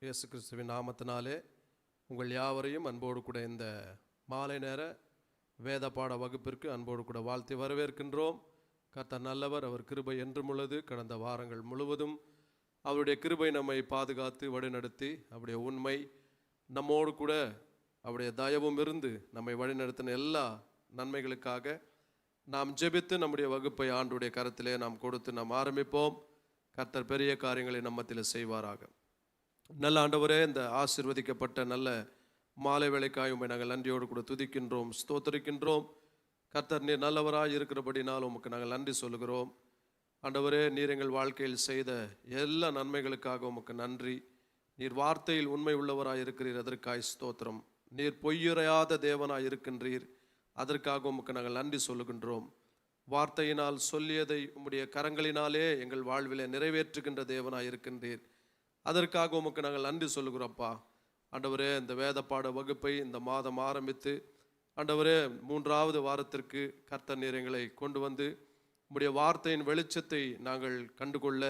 இயேசு கிறிஸ்துவின் நாமத்தினாலே உங்கள் யாவரையும் அன்போடு கூட இந்த மாலை நேர வேத பாட வகுப்பிற்கு அன்போடு கூட வாழ்த்தி வரவேற்கின்றோம். கர்த்தர் நல்லவர், அவர் கிருபை என்றும் உள்ளது. கடந்த வாரங்கள் முழுவதும் அவருடைய கிருபை நம்மை பாதுகாத்து வழிநடத்தி, அவருடைய உண்மை நம்மோடு கூட அவருடைய தயவும் இருந்து நம்மை வழிநடத்தின எல்லா நன்மைகளுக்காக நாம் ஜெபித்து நம்முடைய வகுப்பை ஆண்டுடைய கரத்திலே நாம் கொடுத்து நாம் ஆரம்பிப்போம். கர்த்தர் பெரிய காரியங்களை நம்மத்தில் செய்வாராக. நல்ல ஆண்டவரே, இந்த ஆசீர்வதிக்கப்பட்ட நல்ல மாலை வேளைக்காய் உம்மை நாங்கள் நன்றியோடு கூட துதிக்கின்றோம், ஸ்தோத்தரிக்கின்றோம். கர்த்தர் நீர் நல்லவராய் இருக்கிறபடினால் உமக்கு நாங்கள் நன்றி சொல்லுகிறோம். ஆண்டவரே, நீர் எங்கள் வாழ்க்கையில் செய்த எல்லா நன்மைகளுக்காக உமக்கு நன்றி. நீர் வார்த்தையில் உண்மை உள்ளவராய் இருக்கிறீர், அதற்காய் ஸ்தோத்திரம். நீர் பொய்யுரையாத தேவனாய் இருக்கின்றீர், அதற்காக உமக்கு நாங்கள் நன்றி சொல்லுகின்றோம். வார்த்தையினால் சொல்லியதை உம்முடைய கரங்களினாலே எங்கள் வாழ்விலே நிறைவேற்றுகின்ற தேவனாய் இருக்கின்றீர், அதற்காக உமக்கு நாங்கள் நன்றி சொல்லுகிறோப்பா. ஆண்டவரே, இந்த வேத பாட வகுப்பை இந்த மாதம் ஆரம்பித்து ஆண்டவரே 3வது வாரத்திற்கு கர்த்தர் நீர் எங்களை கொண்டு வந்து உம்முடைய வார்த்தையின் வெளிச்சத்தை நாங்கள் கண்டுகொள்ள,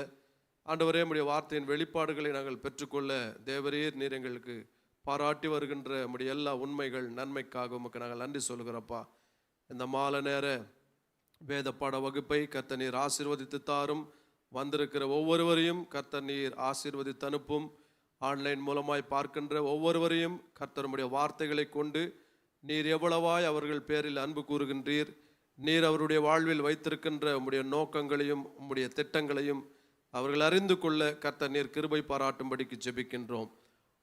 ஆண்டவரே உம்முடைய வார்த்தையின் வெளிப்பாடுகளை நாங்கள் பெற்றுக்கொள்ள தேவரீர் நீர் எங்களுக்கு பாராட்டி வருகின்ற உம்முடைய எல்லா உண்மைகள் நன்மைக்காக உமக்கு நாங்கள் நன்றி சொல்லுகிறோப்பா. இந்த மாலை நேர வேத பாட வகுப்பை கர்த்தர் நீர் ஆசீர்வதித்து தாரும். வந்திருக்கிற ஒவ்வொருவரையும் கர்த்தர் நீர் ஆசீர்வதித்து அனுப்பும். ஆன்லைன் மூலமாய் பார்க்கின்ற ஒவ்வொருவரையும் கர்த்தருடைய வார்த்தைகளை கொண்டு நீர் எவ்வளவாய் அவர்கள் பேரில் அன்பு கூறுகின்றீர், நீர் அவருடைய வாழ்வில் வைத்திருக்கின்ற உம்முடைய நோக்கங்களையும் உம்முடைய திட்டங்களையும் அவர்கள் அறிந்து கொள்ள கர்த்தர் நீர் கிருபை பாராட்டும்படிக்கு ஜெபிக்கின்றோம்.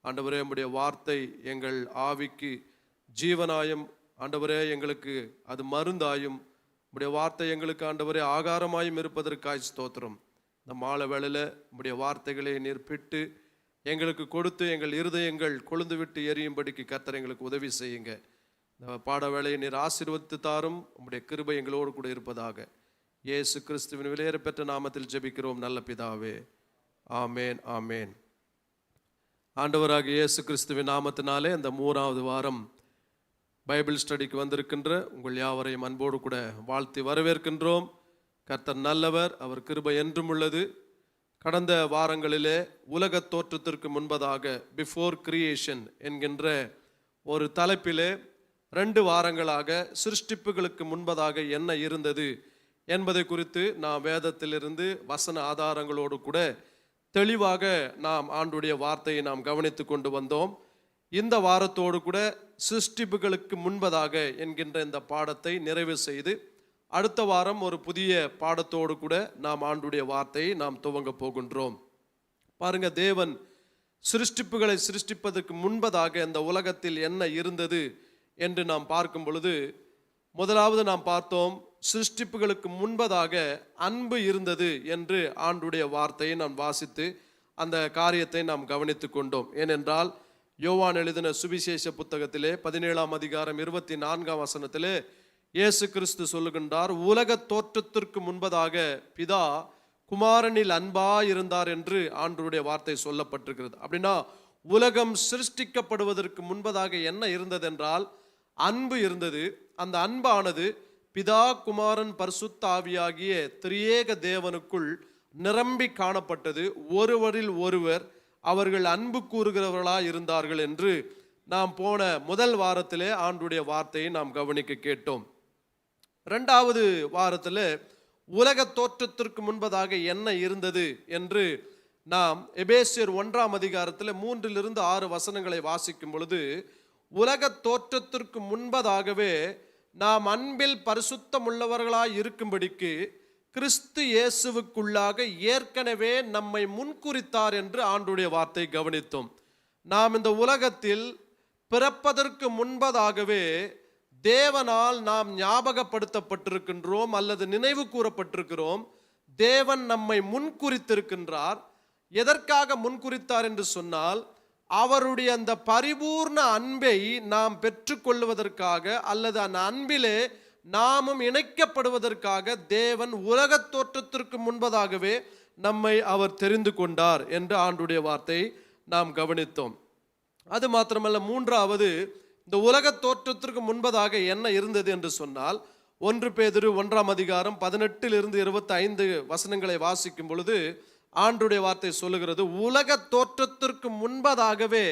ஆண்டவரே, உம்முடைய வார்த்தை எங்கள் ஆவிக்கு ஜீவனாயும், ஆண்டவரே எங்களுக்கு அது மருந்தாயும், உம்முடைய வார்த்தை எங்களுக்கு ஆண்டவரே ஆகாரமாயும் இருப்பதற்காய் ஸ்தோத்திரம். இந்த மாலை வேளையில் உம்முடைய வார்த்தைகளை நீர் பிட்டு எங்களுக்கு கொடுத்து எங்கள் இருதயங்கள் கொழுந்து விட்டு எரியும்படிக்கு கர்த்தர் எங்களுக்கு உதவி செய்யுங்க. இந்த பாட வேளையை நீர் ஆசீர்வதித்து தாரும். உம்முடைய கிருபை எங்களோடு கூட இருப்பதாக. இயேசு கிறிஸ்துவின் விலையேற பெற்ற நாமத்தில் ஜெபிக்கிறோம் நல்ல பிதாவே, ஆமேன் ஆமேன். ஆண்டவராகிய இயேசு கிறிஸ்துவின் நாமத்தினாலே இந்த 3வது வாரம் பைபிள் ஸ்டடிக்கு வந்திருக்கின்ற உங்கள் யாவரையும் அன்போடு கூட வாழ்த்தி வரவேற்கின்றோம். கர்த்தர் நல்லவர், அவர் கிருபை என்றும் உள்ளது. கடந்த வாரங்களிலே உலக தோற்றத்திற்கு முன்பதாக, பிஃபோர் கிரியேஷன் என்கின்ற ஒரு தலைப்பிலே 2 வாரங்களாக சிருஷ்டிப்புகளுக்கு முன்பதாக என்ன இருந்தது என்பதை குறித்து நாம் வேதத்திலிருந்து வசன ஆதாரங்களோடு கூட தெளிவாக நாம் ஆண்டுடைய வார்த்தையை நாம் கவனித்து கொண்டு வந்தோம். இந்த வாரத்தோடு கூட சிருஷ்டிப்புகளுக்கு முன்பதாக என்கின்ற இந்த பாடத்தை நிறைவு செய்து அடுத்த வாரம் ஒரு புதிய பாடத்தோடு கூட நாம் ஆண்டுடைய வார்த்தையை நாம் துவங்க போகின்றோம். பாருங்க, தேவன் சிருஷ்டிப்புகளை சிருஷ்டிப்பதற்கு முன்பதாக இந்த உலகத்தில் என்ன இருந்தது என்று நாம் பார்க்கும் பொழுது, முதலாவது நாம் பார்த்தோம், சிருஷ்டிப்புகளுக்கு முன்பதாக அன்பு இருந்தது என்று ஆண்டுடைய வார்த்தையை நாம் வாசித்து அந்த காரியத்தை நாம் கவனித்து கொண்டோம். ஏனென்றால் யோவான் எழுதின சுவிசேஷ புத்தகத்திலே 17ஆம் அதிகாரம் 24ஆம் வசனத்திலே இயேசு கிறிஸ்து சொல்லுகின்றார், உலக தோற்றத்திற்கு முன்பதாக பிதா குமாரனில் அன்பாயிருந்தார் என்று ஆண்டவருடைய வார்த்தை சொல்லப்பட்டிருக்கிறது. அப்படின்னா உலகம் சிருஷ்டிக்கப்படுவதற்கு முன்பதாக என்ன இருந்தது என்றால் அன்பு இருந்தது. அந்த அன்பானது பிதா குமாரன் பரிசுத்த ஆவியாகிய திரியேக தேவனுக்குள் நிரம்பி காணப்பட்டது. ஒருவரில் ஒருவர் அவர்கள் அன்பு கூறுகிறவர்களாய் இருந்தார்கள் என்று நாம் போன முதல் வாரத்திலே ஆண்டுடைய வார்த்தையை நாம் கவனிக்க கேட்டோம். 2வது வாரத்தில் உலக தோற்றத்திற்கு முன்பதாக என்ன இருந்தது என்று நாம் எபேசியர் 1ஆம் அதிகாரத்தில் 3லிருந்து 6 வசனங்களை வாசிக்கும் பொழுது, உலக தோற்றத்திற்கு முன்பதாகவே நாம் அன்பில் பரிசுத்தம் உள்ளவர்களாய் இருக்கும்படிக்கு கிறிஸ்து இயேசுவுக்குள்ளாக ஏற்கனவே நம்மை முன்குறித்தார் என்று ஆண்டுடைய வார்த்தை கவனித்தோம். நாம் இந்த உலகத்தில் பிறப்பதற்கு முன்பதாகவே தேவனால் நாம் ஞாபகப்படுத்தப்பட்டிருக்கின்றோம் அல்லது நினைவு கூறப்பட்டிருக்கிறோம். தேவன் நம்மை முன்குறித்திருக்கின்றார். எதற்காக முன்குறித்தார் என்று சொன்னால், அவருடைய அந்த பரிபூர்ண அன்பை நாம் பெற்றுக்கொள்வதற்காக அல்லது அந்த அன்பிலே நாமும் இணைக்கப்படுவதற்காக தேவன் உலக தோற்றத்திற்கு முன்பதாகவே நம்மை அவர் தெரிந்து கொண்டார் என்று ஆண்டுடைய வார்த்தை நாம் கவனித்தோம். அது மாத்திரமல்ல, 3வது இந்த உலக தோற்றத்திற்கு முன்பதாக என்ன இருந்தது என்று சொன்னால், 1 பேதுரு 1ஆம் அதிகாரம் 18லிருந்து 25 வசனங்களை வாசிக்கும் பொழுது ஆண்டவருடைய வார்த்தை சொல்லுகிறது, உலக தோற்றத்திற்கு முன்பதாகவே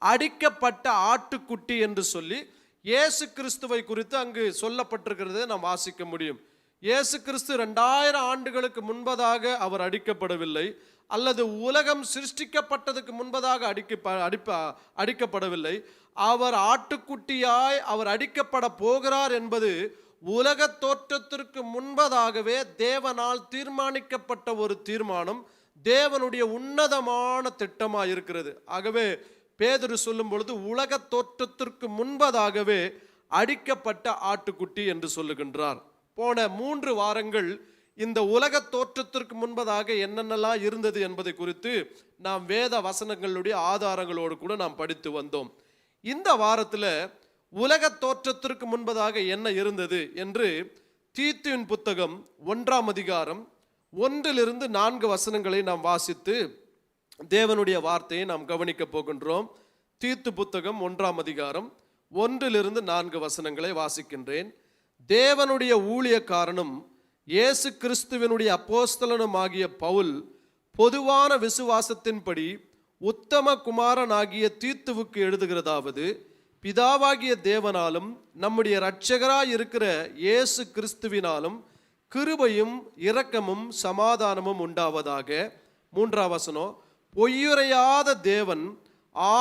அடிக்கப்பட்ட ஆட்டுக்குட்டி என்று சொல்லி இயேசு கிறிஸ்துவை குறித்து அங்கு சொல்லப்பட்டிருக்கிறதை நாம் வாசிக்க முடியும். இயேசு கிறிஸ்து 2000 ஆண்டுகளுக்கு முன்பதாக அவர் அடிக்கப்படவில்லை, அல்லது உலகம் சிருஷ்டிக்கப்பட்டதுக்கு முன்பதாக அடிக்கப்படவில்லை. அவர் ஆட்டுக்குட்டியாய் அவர் அடிக்கப்பட போகிறார் என்பது உலக தோற்றத்திற்கு முன்பதாகவே தேவனால் தீர்மானிக்கப்பட்ட ஒரு தீர்மானம், தேவனுடைய உன்னதமான திட்டமாக இருக்கிறது. ஆகவே பேதுரு சொல்லும் பொழுது உலக தோற்றத்திற்கு முன்பதாகவே அடிக்கப்பட்ட ஆட்டுக்குட்டி என்று சொல்லுகின்றார். போன 3 வாரங்கள் இந்த உலக தோற்றத்திற்கு முன்பதாக என்னென்னலாம் இருந்தது என்பதை குறித்து நாம் வேத வசனங்களுடைய ஆதாரங்களோடு கூட நாம் படித்து வந்தோம். இந்த வாரத்தில் உலக தோற்றத்திற்கு முன்பதாக என்ன இருந்தது என்று தீத்துவின் புத்தகம் 1ஆம் அதிகாரம் 1 - 4 வசனங்களை நாம் வாசித்து தேவனுடைய வார்த்தையை நாம் கவனிக்க போகின்றோம். தீத்து புத்தகம் 1ஆம் அதிகாரம் 1 - 4 வசனங்களை வாசிக்கின்றேன். தேவனுடைய ஊழியக்காரனும் இயேசு கிறிஸ்துவினுடைய அப்போஸ்தலனும் ஆகிய பவுல் பொதுவான விசுவாசத்தின்படி உத்தம குமாரனாகிய தீத்துவுக்கு எழுதுகிறதாவது, பிதாவாகிய தேவனாலும் நம்முடைய இரட்சகராய் இருக்கிற இயேசு கிறிஸ்துவினாலும் கிருபையும் இரக்கமும் சமாதானமும் உண்டாவதாக. 3ஆம் வசனம், பொய்யுரையாத தேவன்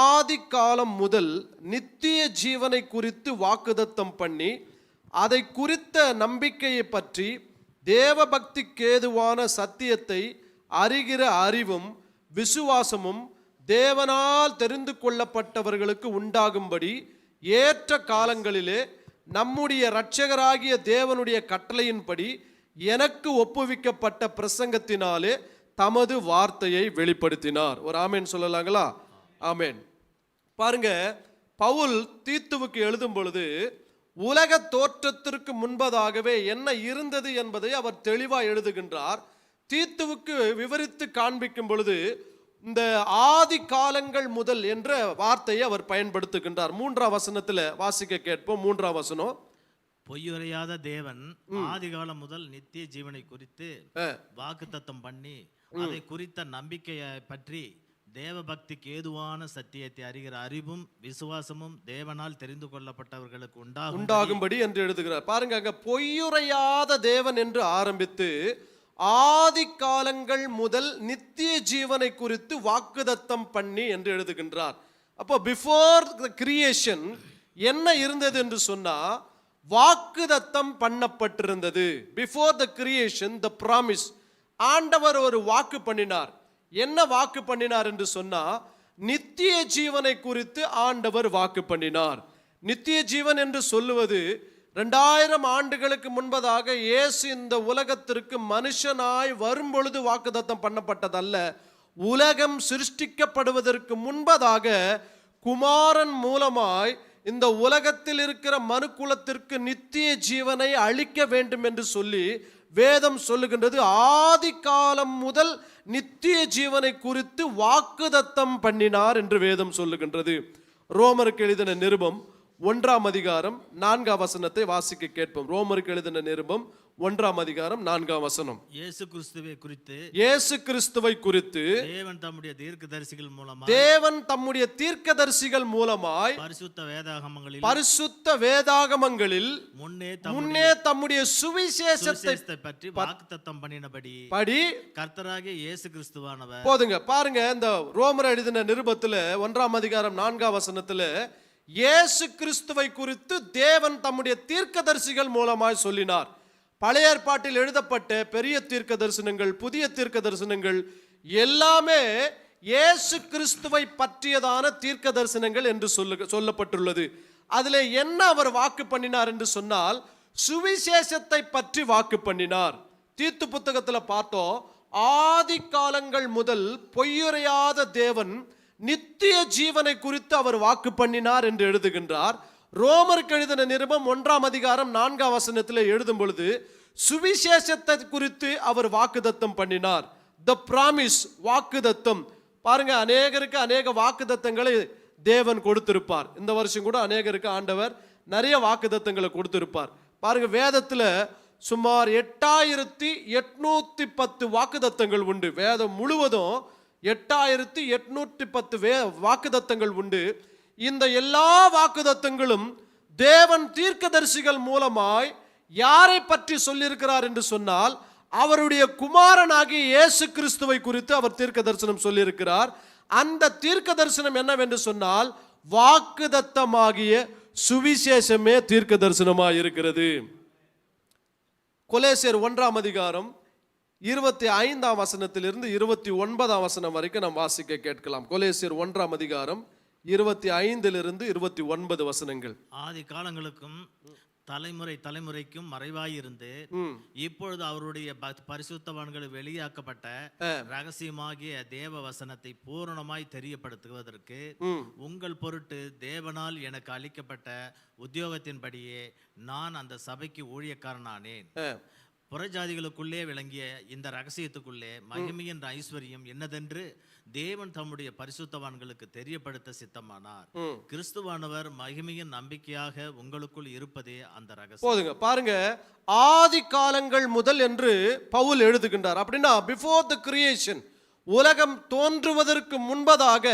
ஆதி காலம் முதல் நித்திய ஜீவனை குறித்து வாக்குதத்தம் பண்ணி அதை குறித்த நம்பிக்கையை பற்றி தேவ பக்திக்கேதுவான சத்தியத்தை அறிகிற அறிவும் விசுவாசமும் தேவனால் தெரிந்து கொள்ளப்பட்டவர்களுக்கு உண்டாகும்படி ஏற்ற காலங்களிலே நம்முடைய இரட்சகராகிய தேவனுடைய கட்டளையின்படி எனக்கு ஒப்புவிக்கப்பட்ட பிரசங்கத்தினாலே தமது வார்த்தையை வெளிப்படுத்தினார். ஒரு ஆமேன் சொல்லலாங்களா? ஆமேன். பாருங்க, பவுல் தீத்துவுக்கு எழுதும் பொழுது உலக தோற்றத்திற்கு முன்பதாகவே என்ன இருந்தது என்பதை அவர் தெளிவாக எழுதுகின்றார். தீத்துவுக்கு விவரித்து காண்பிக்கும் பொழுது இந்த ஆதி காலங்கள் முதல் என்ற வார்த்தையை அவர் பயன்படுத்துகின்றார். 3ஆம் வசனத்தில் வாசிக்க கேட்போம். 3ஆம் வசனம், பொய்யுரையாத தேவன் ஆதி காலம் முதல் நித்திய ஜீவனை குறித்து வாக்குத்தத்தம் பண்ணி அதை குறித்த நம்பிக்கையை பற்றி தேவ பக்திக்கு ஏதுவான சத்தியத்தை அறிகிற அறிவும் விசுவாசமும் தேவனால் தெரிந்து கொள்ளப்பட்டவர்களுக்கு உண்டாகும்படி என்று எழுதுகிறார். பாருங்க, அங்க பொய்யுரையாத தேவன் என்று ஆரம்பித்து ஆதி காலங்கள் முதல் நித்திய ஜீவனை குறித்து வாக்குதத்தம் பண்ணி என்று எழுதுகின்றார். அப்போ பிஃபோர் த கிரியேஷன் என்ன இருந்தது என்று சொன்னா வாக்குதத்தம் பண்ணப்பட்டிருந்தது. Before the creation the promise, ஆண்டவர் ஒரு வாக்கு பண்ணினார். என்ன வாக்கு பண்ணினார் என்று சொன்னா நித்திய ஜீவனை குறித்து ஆண்டவர் வாக்கு பண்ணினார். நித்திய ஜீவன் என்று சொல்லுவது 2000 ஆண்டுகளுக்கு முன்பதாக இயேசு இந்த உலகத்திற்கு மனுஷனாய் வரும்பொழுது வாக்குத்தத்தம் பண்ணப்பட்டதல்ல. உலகம் சிருஷ்டிக்கப்படுவதற்கு முன்பதாக குமாரன் மூலமாய் இந்த உலகத்தில் இருக்கிற மனுக்குலத்திற்கு நித்திய ஜீவனை அளிக்க வேண்டும் என்று சொல்லி வேதம் சொல்லுகின்றது. ஆதி காலம் முதல் நித்திய ஜீவனை குறித்து வாக்குதத்தம் பண்ணினார் என்று வேதம் சொல்லுகின்றது. ரோமருக்கு எழுதின நிருபம் 1ஆம் அதிகாரம் 4ஆம் வசனத்தை வாசிக்க கேட்போம். ரோமருக்கு எழுதின நிருபம் 1ஆம் அதிகாரம் 4ஆம் வசனம். இயேசு கிறிஸ்துவை குறித்து தேவன் தம்முடைய தீர்க்கதரிசிகள் மூலமாய் பரிசுத்த வேதாகமங்களில் முன்னே தம்முடைய சுவிசேஷத்தை பற்றி வாக்குத்தத்தம் பண்ணினபடி கர்த்தராகிய இயேசு கிறிஸ்துவானவர். போதுங்க, பாருங்க, இந்த ரோமர் எழுதின நிருபத்துல 1ஆம் அதிகாரம் 4ஆம் வசனத்துல இயேசு கிறிஸ்துவை குறித்து தேவன் தம்முடைய தீர்க்கதரிசிகள் மூலமாய் சொல்லினார். பழைய ஏற்பாட்டில் எழுதப்பட்ட பெரிய தீர்க்க தரிசனங்கள், புதிய தீர்க்க தரிசனங்கள் எல்லாமே இயேசு கிறிஸ்துவை பற்றியதான தீர்க்க தரிசனங்கள் என்று சொல்லப்பட்டுள்ளது. அதில் என்ன அவர் வாக்கு பண்ணினார் என்று சொன்னால் சுவிசேஷத்தை பற்றி வாக்கு பண்ணினார். தீத்து புத்தகத்தில் பார்த்தோம், ஆதி காலங்கள் முதல் பொய்யுரையாத தேவன் நித்திய ஜீவனை குறித்து அவர் வாக்கு பண்ணினார் என்று எழுதுகின்றார். ரோமருக்கு எழுதின நிருபம் 1ஆம் அதிகாரம் 4ஆம் வசனத்தில் எழுதும் பொழுது சுவிசேஷத்தை குறித்து அவர் வாக்குதத்தம் பண்ணினார். த பிராமிஸ், வாக்குதத்தம். பாருங்க, அநேகருக்கு அநேக வாக்குதத்தங்களை தேவன் கொடுத்திருப்பார். இந்த வருஷம் கூட அநேகருக்கு ஆண்டவர் நிறைய வாக்குதத்தங்களை கொடுத்திருப்பார். பாருங்க, வேதத்தில் சுமார் 8810 வாக்குத்தத்தங்கள் உண்டு. வேதம் முழுவதும் 8810 வாக்குத்தத்தங்கள் உண்டு. இந்த எல்லா வாக்குத்தத்தங்களும் தேவன் தீர்க்கதரிசிகள் மூலமாய் யாரை பற்றி சொல்லியிருக்கிறார் என்று சொன்னால், அவருடைய குமாரனாகிய இயேசு கிறிஸ்துவை குறித்து அவர் தீர்க்க தரிசனம் சொல்லியிருக்கிறார். அந்த தீர்க்க தரிசனம் என்னவென்று சொன்னால், வாக்குத்தத்தமாகிய சுவிசேஷமே தீர்க்க தரிசனமாய் இருக்கிறது. கொலோசியர் 1ஆம் அதிகாரம் 25ஆம் வசனத்திலிருந்து 29ஆம் வசனம் வரைக்கும் நாம் வாசிக்க கேட்கலாம். கொலோசியர் 1ஆம் அதிகாரம் 25லிருந்து 29 வசனங்கள். ஆதி காலங்களுக்கும் தலைமுறை தலைமுறைக்கும் மறைவாயிருந்து இப்பொழுது அவருடைய பரிசுத்தவான்கள் வெளியாக்கப்பட்ட ரகசியமாகிய தேவ வசனத்தை பூரணமாய் தெரியப்படுத்துவதற்கு உங்கள் பொருட்டு தேவனால் எனக்கு அளிக்கப்பட்ட உத்தியோகத்தின்படியே நான் அந்த சபைக்கு ஊழியக்காரனானேன். புறஜாதிகளுக்குள்ளே விளங்கிய இந்த ரகசியத்துக்குள்ளே மகிமையின் ஐஸ்வர்யம் என்னதென்று தேவன் தம்முடைய பரிசுத்தவான்களுக்கு தெரியப்படுத்த சித்தமானார். கிறிஸ்துவானவர் மகிமையின் நம்பிக்கையாக உங்களுக்குள் இருப்பதே அந்த ரகசியம். போதுங்க, பாருங்க, ஆதி காலங்கள் முதல் என்று பவுல் எழுதுகின்றார். அப்படின்னா பிஃபோர் த கிரியேஷன், உலகம் தோன்றுவதற்கு முன்பதாக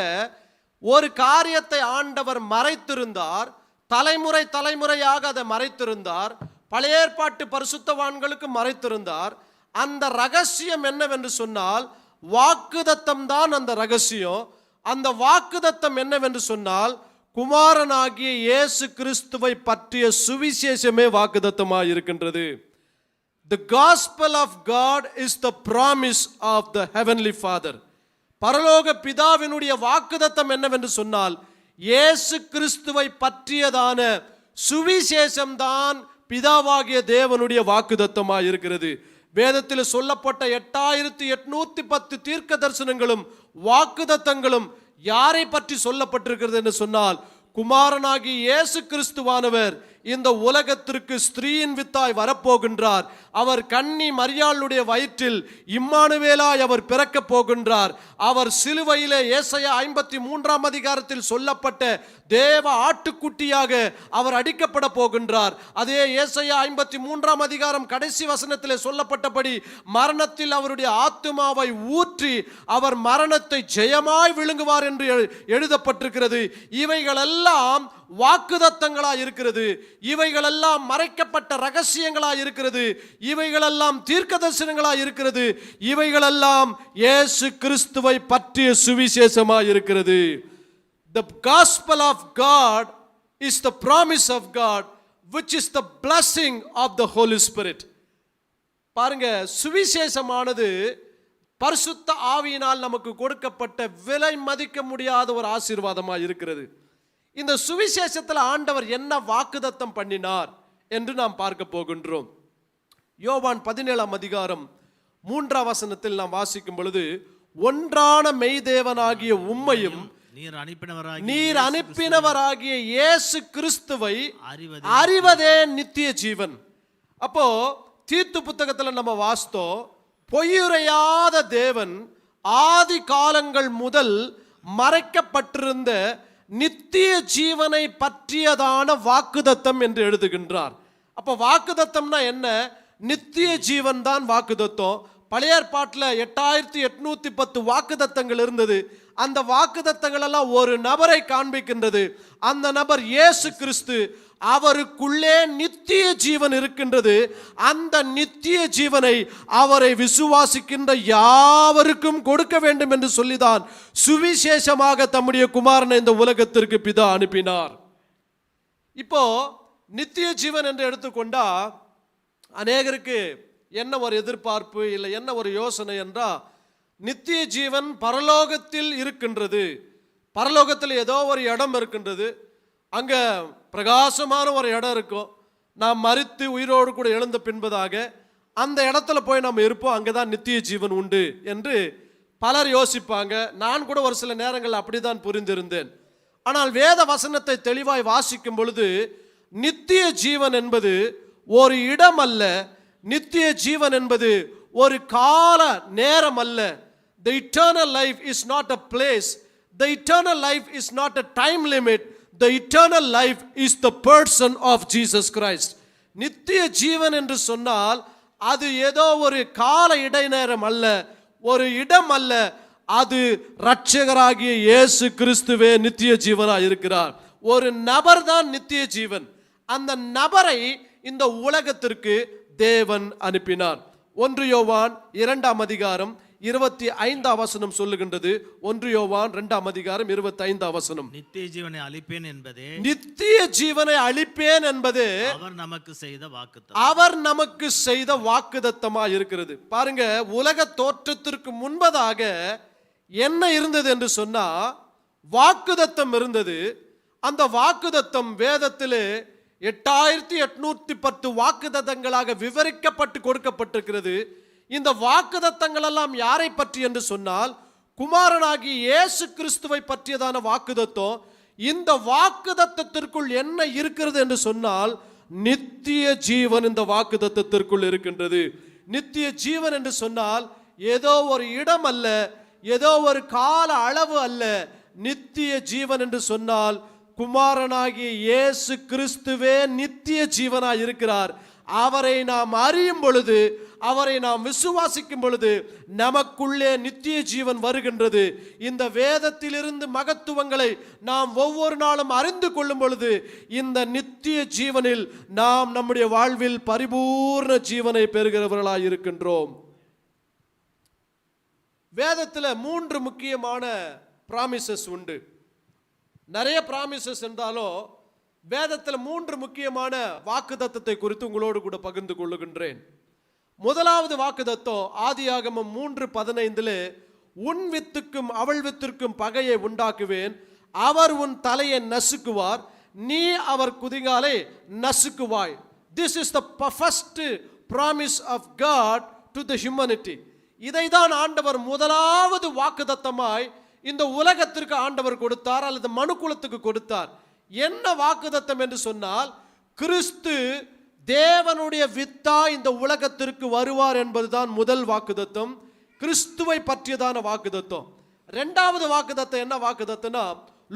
ஒரு காரியத்தை ஆண்டவர் மறைத்திருந்தார். தலைமுறை தலைமுறையாக அதை மறைத்திருந்தார். பழைய ஏற்பாட்டு பரிசுத்தவான்களுக்கு மறைத்திருந்தார். அந்த ரகசியம் என்னவென்று சொன்னால், வாக்குத்தத்தம் தான் அந்த ரகசியம். அந்த வாக்குத்தத்தம் என்னவென்று சொன்னால், குமாரனாகிய இயேசு கிறிஸ்துவை பற்றிய சுவிசேஷமே வாக்குத்தத்தமாய் இருக்கின்றது. The gospel of God is the promise of the heavenly Father. பரலோக பிதாவினுடைய வாக்குத்தத்தம் என்னவென்று சொன்னால், இயேசு கிறிஸ்துவை பற்றியதான சுவிசேஷம்தான் பிதாவாகிய தேவனுடைய வாக்குத்தத்தமாய் இருக்கிறது. வேதத்தில் சொல்லப்பட்ட 8810 தீர்க்க தரிசனங்களும் வாக்குத்தத்தங்களும் யாரை பற்றி சொல்லப்பட்டிருக்கிறது என்று சொன்னால், குமாரனாகிய இயேசு கிறிஸ்துவானவர் இந்த உலகத்திற்கு ஸ்திரீயின் வித்தாய் வரப்போகின்றார். அவர் கன்னி மரியாளுடைய வயிற்றில் இம்மானுவேலாய் அவர் பிறக்க போகின்றார். அவர் சிலுவையிலே ஏசாயா 53ஆம் அதிகாரத்தில் சொல்லப்பட்ட தேவ ஆட்டுக்குட்டியாக அவர் அடிக்கப்பட போகின்றார். அதே ஏசாயா 53ஆம் அதிகாரம் கடைசி வசனத்திலே சொல்லப்பட்டபடி மரணத்தில் அவருடைய ஆத்துமாவை ஊற்றி அவர் மரணத்தை ஜெயமாய் விழுங்குவார் என்று எழுதப்பட்டிருக்கிறது. இவைகளெல்லாம் வாக்குத்தத்தங்களாய் இருக்கிறது. இவைகளெல்லாம் மறைக்கப்பட்ட ரகசியங்களாய் இருக்கிறது. இவைகளெல்லாம் தீர்க்க தரிசனங்களாய் இருக்கிறது. இவைகளெல்லாம் இயேசு கிறிஸ்துவை பற்றிய சுவிசேஷமாய் இருக்கிறது. The gospel of God is the promise of God, which is the blessing of the Holy Spirit. பாருங்க, சுவிசேஷமானது பரிசுத்த ஆவியினால் நமக்கு கொடுக்கப்பட்ட விலை மதிக்க முடியாத ஒரு ஆசீர்வாதமாய் இருக்கிறது. இந்த சுவிசேஷத்தில் ஆண்டவர் என்ன வாக்குத்தத்தம் பண்ணினார் என்று நாம் பார்க்க போகின்றோம். யோவான் 17ஆம் அதிகாரம் 3ஆம் வசனத்தில் நாம் வாசிக்கும் பொழுது, ஒன்றான மெய்தேவனாகிய உம்மையும் நீர் அனுப்பினவராகிய இயேசு கிறிஸ்துவை அறிவதே நித்திய ஜீவன். அப்போ தீத்து புத்தகத்தில் நம்ம வாசித்தோம், பொய்யுரையாத தேவன் ஆதி காலங்கள் முதல் மறைக்கப்பட்டிருந்த நித்திய ஜீவனை பற்றியதான வாக்குத்தத்தம் என்று எழுதுகின்றார். அப்போ வாக்குத்தத்தம்னா என்ன? நித்திய ஜீவன் தான் வாக்குத்தத்தம். பழைய ஏற்பாட்டில் 8810 வாக்குத்தத்தங்கள் இருந்தது. அந்த வாக்குத்தத்தங்கள் எல்லாம் ஒரு நபரை காண்பிக்கின்றது. அந்த நபர் இயேசு கிறிஸ்து. அவருக்குள்ளே நித்திய ஜீவன் இருக்கின்றது. அந்த நித்திய ஜீவனை அவரை விசுவாசிக்கின்ற யாவருக்கும் கொடுக்க வேண்டும் என்று சொல்லிதான் சுவிசேஷமாக தம்முடைய குமாரனை இந்த உலகத்திற்கு பிதா அனுப்பினார். இப்போ நித்திய ஜீவன் என்று எடுத்துக்கொண்டா அநேகருக்கு என்ன ஒரு எதிர்பார்ப்பு, இல்லை என்ன ஒரு யோசனை என்றால், நித்திய ஜீவன் பரலோகத்தில் இருக்கின்றது. பரலோகத்தில் ஏதோ ஒரு இடம் இருக்கின்றது. அங்கே பிரகாசமான ஒரு இடம் இருக்கும். நாம் மரித்து உயிரோடு கூட எழுந்த பின்பதாக அந்த இடத்துல போய் நம்ம இருப்போம். அங்கே தான் நித்திய ஜீவன் உண்டு என்று பலர் யோசிப்பாங்க. நான் கூட ஒரு சில நேரங்கள் அப்படிதான் புரிந்திருந்தேன். ஆனால் வேத வசனத்தை தெளிவாய் வாசிக்கும் பொழுது, நித்திய ஜீவன் என்பது ஒரு இடம் அல்ல. நித்திய ஜீவன் என்பது ஒரு கால நேரம் அல்ல. The eternal life is not a place. The eternal life is not a time limit. The eternal life is the person of Jesus Christ. நித்திய ஜீவன் என்று சொன்னால் அது ஏதோ ஒரு கால இடைநேரம் அல்ல, ஒரு இடம் அல்ல. அது இரட்சகராகிய இயேசு கிறிஸ்துவே நித்திய ஜீவனாய் இருக்கிறார். ஒரு நபர் தான் நித்திய ஜீவன். அந்த நபரை இந்த உலகத்திற்கு தேவன் அனுப்பினார். 1 யோவான் 2ஆம் அதிகாரம் 25ஆம் வசனம் சொல்லுகின்றது. 1 யோவான் 2ஆம் அதிகாரம் 25ஆம் வசனம். நித்திய ஜீவனை அளிப்பேன் என்பதே, நித்திய ஜீவனை அளிப்பேன் என்பது அவர் நமக்கு செய்த வாக்குத்தத்தம். அவர் நமக்கு செய்த வாக்குத்தத்தமாய் இருக்கிறது. பாருங்க, உலக தோற்றத்திற்கு முன்பதாக என்ன இருந்தது என்று சொன்னா வாக்குத்தத்தம் இருந்தது. அந்த வாக்குத்தத்தம் வேதத்திலே 8810 வாக்குத்தத்தங்களாக விவரிக்கப்பட்டு கொடுக்கப்பட்டிருக்கிறது. இந்த வாக்குத்தத்தங்கள் எல்லாம் யாரை பற்றி என்று சொன்னால் குமாரனாகி இயேசு கிறிஸ்துவை பற்றியதான வாக்குத்தத்தம். இந்த வாக்குத்தத்தத்திற்குள் என்ன இருக்கிறது என்று சொன்னால் நித்திய ஜீவன் இந்த வாக்குத்தத்தத்திற்குள் இருக்கின்றது. நித்திய ஜீவன் என்று சொன்னால் ஏதோ ஒரு இடம் அல்ல, ஏதோ ஒரு கால அளவு அல்ல. நித்திய ஜீவன் என்று சொன்னால் குமாரனாகிய இயேசு கிறிஸ்துவே நித்திய ஜீவனாய் இருக்கிறார். அவரை நாம் அறியும் பொழுது, அவரை நாம் விசுவாசிக்கும் பொழுது நமக்குள்ளே நித்திய ஜீவன் வருகின்றது. இந்த வேதத்திலிருந்து மகத்துவங்களை நாம் ஒவ்வொரு நாளும் அறிந்து கொள்ளும் பொழுது இந்த நித்திய ஜீவனில் நாம் நம்முடைய வாழ்வில் பரிபூர்ண ஜீவனை பெறுகிறவர்களாய் இருக்கின்றோம். வேதத்தில் 3 முக்கியமான ப்ராமிசஸ் உண்டு. நிறைய ப்ராமிசஸ் என்றாலும் வேதத்தில் 3 முக்கியமான வாக்குத்தத்தத்தை குறித்து உங்களோடு கூட பகிர்ந்து கொள்ளுகின்றேன். முதலாவது வாக்குத்தத்தம் ஆதியாகமம் 3:15 உன் வித்துக்கும் அவள் வித்திற்கும் பகையை உண்டாக்குவேன், அவர் உன் தலையை நசுக்குவார், நீ அவர் குதிகாலை நசுக்குவாய். This is the first promise of God to the humanity. இதைதான் ஆண்டவர் முதலாவது வாக்குத்தத்தமாய் இந்த உலகத்திற்கு ஆண்டவர் கொடுத்தார், அல்லது மனுக்குலத்துக்கு கொடுத்தார். என்ன வாக்குத்தத்தம் என்று சொன்னால் கிறிஸ்து தேவனுடைய வித்தா இந்த உலகத்திற்கு வருவார் என்பதுதான் முதல் வாக்குத்தத்தம், கிறிஸ்துவை பற்றியதான வாக்குத்தத்தம். இரண்டாவது வாக்குத்தத்தம் என்ன வாக்குத்தத்தம்னா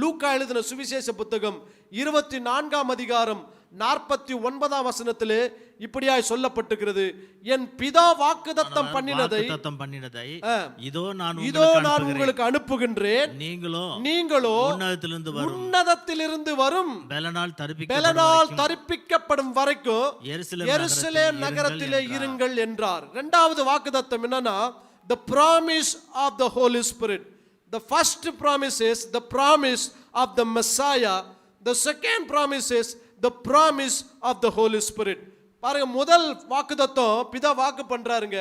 லூக்கா எழுதின சுவிசேஷ புத்தகம் 24ஆம் அதிகாரம் 49ஆம் வசனத்திலே இப்படியாய் சொல்லப்பட்டிருக்கிறது, என் பிதா வாக்குத்தத்தம் பண்ணினதை இதோ நான் உங்களுக்கு அனுப்புகின்றேன், நீங்களோ உன்னதத்திலிருந்து வரும் பலனால் தரிப்பிக்கப்படும் வரைக்கும் எருசலேம் நகரத்திலே இருங்கள் என்றார். இரண்டாவது வாக்குத்தத்தம் என்னன்னா the promise of the Holy Spirit. The first promise is the promise of the Messiah. The second promise is the promise of the Holy Spirit. பாருங்க, முதல் வாக்குத்தத்தம் பிதா வாக்கு பண்றாருங்க,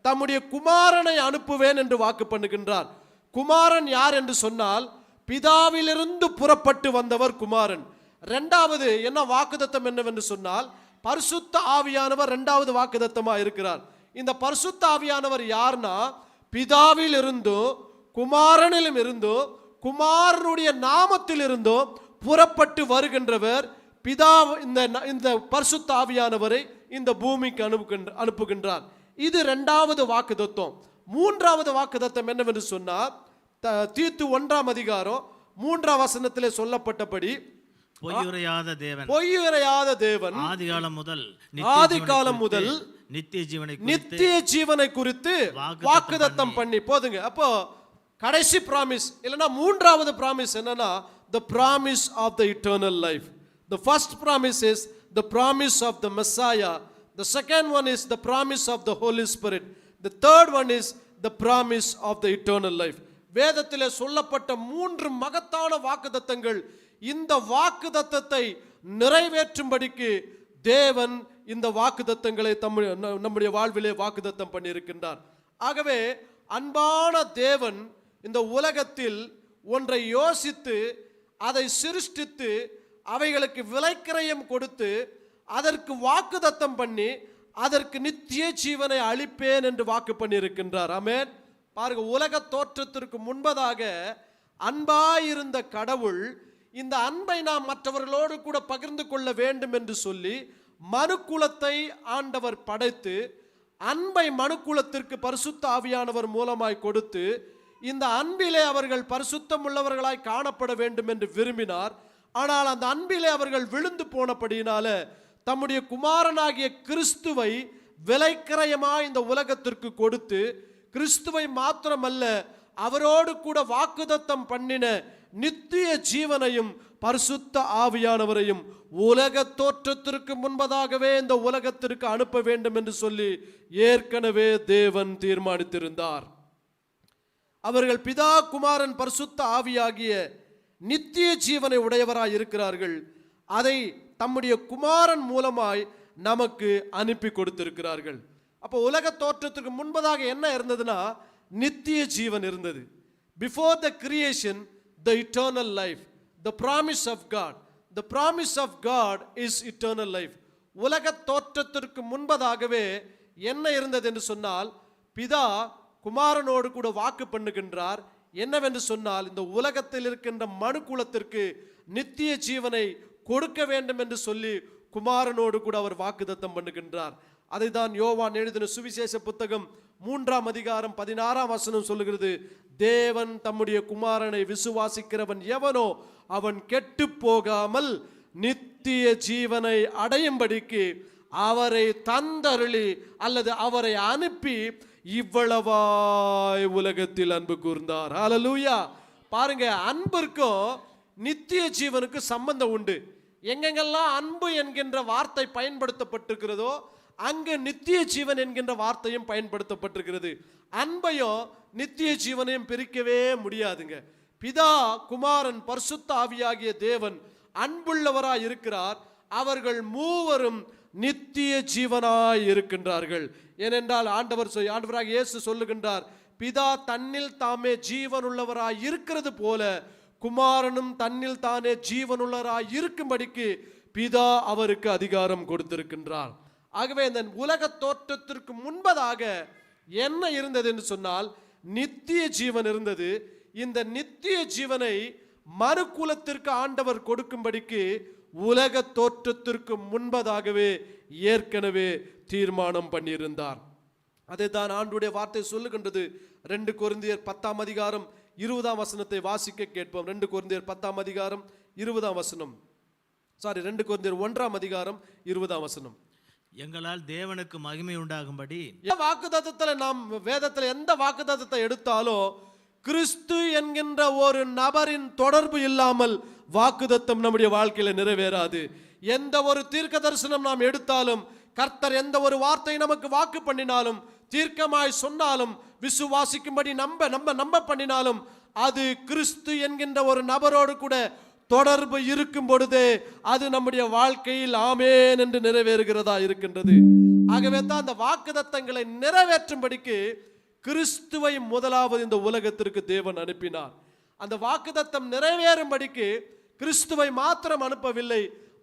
தம்முடைய குமாரனை அனுப்புவேன் என்று வாக்கு பண்ணுகின்றார். குமாரன் யார் என்று சொன்னால் பிதாவிலிருந்து புறப்பட்டு வந்தவர் குமாரன். இரண்டாவது என்ன வாக்குத்தத்தம் என்னவென்று சொன்னால் பரிசுத்த ஆவியானவர் இரண்டாவது வாக்குத்தத்தமா இருக்கிறார். இந்த பரிசுத்த ஆவியானவர் யார்னா பிதாவில் இருந்தோ குமாரனிலும் இருந்தோ குமாரனுடைய நாமத்தில் இருந்தோ புறப்பட்டு வருகின்றவர். பிதா இந்த பரிசுத்த ஆவியானவரை இந்த பூமிக்கு அனுப்புகின்றார். இது இரண்டாவது வாக்குத்தத்தம். மூன்றாவது வாக்குத்தத்தம் என்னவென்று சொன்னால் தீத்து 1ஆம் அதிகாரம் 3ஆம் வசனத்திலே சொல்லப்பட்டபடி பொய்யுரையாத தேவன் ஆதிகாலம் முதல் நித்திய ஜீவனை குறித்து வாக்குத்தத்தம் பண்ணி போதுங்க. அப்போ கடைசி பிராமிஸ் இல்லைன்னா மூன்றாவது பிராமிஸ் என்னன்னா the promise of the eternal life. The first promise is the promise of the Messiah. The second one is the promise of the Holy Spirit. The third one is the promise of the eternal life. வேதத்திலே சொல்லப்பட்ட 3 மகத்தான வாக்குத்தத்தங்கள். இந்த வாக்குத்தத்தத்தை நிறைவேற்றும்படிக்கு தேவன் இந்த வாக்குத்தத்தங்களை நம்முடைய வாழ்விலே வாக்குத்தத்தம் பண்ணியிருக்கின்றார். ஆகவே அன்பான தேவன் இந்த உலகத்தில் ஒன்றை யோசித்து அதை சிருஷ்டித்து அவைகளுக்கு விலைக்கிரயம் கொடுத்து அதற்கு வாக்குத்தத்தம் பண்ணி அதற்கு நித்திய ஜீவனை அளிப்பேன் என்று வாக்கு பண்ணியிருக்கின்றார். ஆமென். பாருங்க, உலக தோற்றத்திற்கு முன்பதாக அன்பாயிருந்த கடவுள் இந்த அன்பை நாம் மற்றவர்களோடு கூட பகிர்ந்து கொள்ள வேண்டும் என்று சொல்லி மனுக்குலத்தை ஆண்டவர் படைத்து அன்பை மனுக்குலத்திற்கு பரிசுத்த ஆவியானவர் மூலமாய் கொடுத்து இந்த அன்பிலே அவர்கள் பரிசுத்தம் உள்ளவர்களாய் காணப்பட வேண்டும் என்று விரும்பினார். ஆனால் அந்த அன்பிலே அவர்கள் விழுந்து போனபடியினால தம்முடைய குமாரனாகிய கிறிஸ்துவை விலைக்கிரயமாய் இந்த உலகத்திற்கு கொடுத்து, கிறிஸ்துவை மாத்திரமல்ல அவரோடு கூட வாக்குத்தத்தம் பண்ணின நித்திய ஜீவனையும் பரிசுத்த ஆவியானவரையும் உலக தோற்றத்திற்கு முன்பதாகவே இந்த உலகத்திற்கு அனுப்ப வேண்டும் என்று சொல்லி ஏற்கனவே தேவன் தீர்மானித்திருந்தார். அவர்கள் பிதா குமாரன் பரிசுத்த ஆவியாகிய நித்திய ஜீவனை உடையவராய் இருக்கிறார்கள். அதை தம்முடைய குமாரன் மூலமாய் நமக்கு அனுப்பி கொடுத்திருக்கிறார்கள். அப்போ உலக தோற்றத்திற்கு முன்பதாக என்ன இருந்ததுன்னா நித்திய ஜீவன் இருந்தது. Before the creation the eternal life, the promise of God. The promise of God is eternal life. உலக தோற்றத்திற்கு முன்பதாகவே என்ன இருந்தது என்று சொன்னால், பிதா குமாரனோடு கூட வாக்கு பண்ணுகின்றார். என்னவென்று சொன்னால், இந்த உலகத்தில் இருக்கின்ற மனு குலத்திற்கு நித்திய ஜீவனை கொடுக்க வேண்டும் என்று சொல்லி குமாரனோடு கூட அவர் வாக்குத்தத்தம் பண்ணுகின்றார். அதை தான் யோவான் எழுதின சுவிசேஷ புத்தகம் 3ஆம் அதிகாரம் 16ஆம் வசனம் சொல்லுகிறது, தேவன் தம்முடைய குமாரனை விசுவாசிக்கிறவன் எவனோ அவன் கெட்டு போகாமல் நித்திய ஜீவனை அடையும்படிக்கு அவரை தந்தருளி அல்லது அவரை அனுப்பி இவ்வளவாய் உலகத்தில் அன்பு கூர்ந்தார். ஹல்லேலூயா. பாருங்க, அன்பிற்கும் நித்திய ஜீவனுக்கு சம்பந்தம் உண்டு. எங்கெங்கெல்லாம் அன்பு என்கின்ற வார்த்தை பயன்படுத்தப்பட்டிருக்கிறதோ அங்கு நித்திய ஜீவன் என்கின்ற வார்த்தையும் பயன்படுத்தப்பட்டிருக்கிறது. அன்பையும் நித்திய ஜீவனையும் பிரிக்கவே முடியாதுங்க. பிதா குமாரன் பரிசுத்த ஆவியாகிய தேவன் அன்புள்ளவராய் இருக்கிறார். அவர்கள் மூவரும் நித்திய ஜீவனாய் இருக்கின்றார்கள். ஏனென்றால் ஆண்டவராக இயேசு சொல்லுகின்றார், பிதா தன்னில் தாமே ஜீவனுள்ளவராய் இருக்கிறது போல குமாரனும் தன்னில் தானே ஜீவனுள்ளவராய் இருக்கும்படிக்கு பிதா அவருக்கு அதிகாரம் கொடுத்திருக்கின்றார். ஆகவே இந்த உலக தோற்றத்திற்கு முன்பதாக என்ன இருந்தது என்று சொன்னால் நித்திய ஜீவன் இருந்தது. இந்த நித்திய ஜீவனை மறுகுலத்திற்கு ஆண்டவர் கொடுக்கும்படிக்கு உலக தோற்றத்திற்கு முன்பதாகவே ஏற்கனவே தீர்மானம் பண்ணியிருந்தார். அதை தான் ஆண்டுடைய வார்த்தை சொல்லுகின்றது. 2 கொரிந்தியர் 10ஆம் அதிகாரம் 20ஆம் வசனத்தை வாசிக்க கேட்போம். 2 கொரிந்தியர் 10ஆம் அதிகாரம் 20ஆம் வசனம். 2 கொரிந்தியர் 1ஆம் அதிகாரம் 20ஆம் வசனம். எங்களால் தேவனுக்கு மகிமை உண்டாகும்படி. வாக்குத்தத்தத்துல நாம் வேதத்துல எந்த வாக்குத்தத்தத்தை எடுத்தாலும் கிறிஸ்து என்கின்ற ஒரு நபரின் தொடர்பு இல்லாமல் வாக்குத்தத்தம் நம்முடைய வாழ்க்கையில நிறைவேறாது. எந்த ஒரு தீர்க்க தரிசனம் நாம் எடுத்தாலும், கர்த்தர் எந்த ஒரு வார்த்தை நமக்கு வாக்கு பண்ணினாலும், தீர்க்கமாய் சொன்னாலும், விசுவாசிக்கும்படி நம்ப பண்ணினாலும், அது கிறிஸ்து என்கின்ற ஒரு நபரோடு கூட தொடர்பு இருக்கும் பொழுதே அது நம்முடைய வாழ்க்கையில் ஆமேன் என்று நிறைவேறுகிறதா இருக்கின்றது. ஆகவே தான் அந்த வாக்குத்தத்தங்களை நிறைவேற்றும்படிக்கு கிறிஸ்துவை முதலாவது இந்த உலகத்திற்கு தேவன் அனுப்பினார். அந்த வாக்குத்தத்தம் நிறைவேறும்படிக்கு கிறிஸ்துவை மாத்திரம் அனுப்பவில்லை,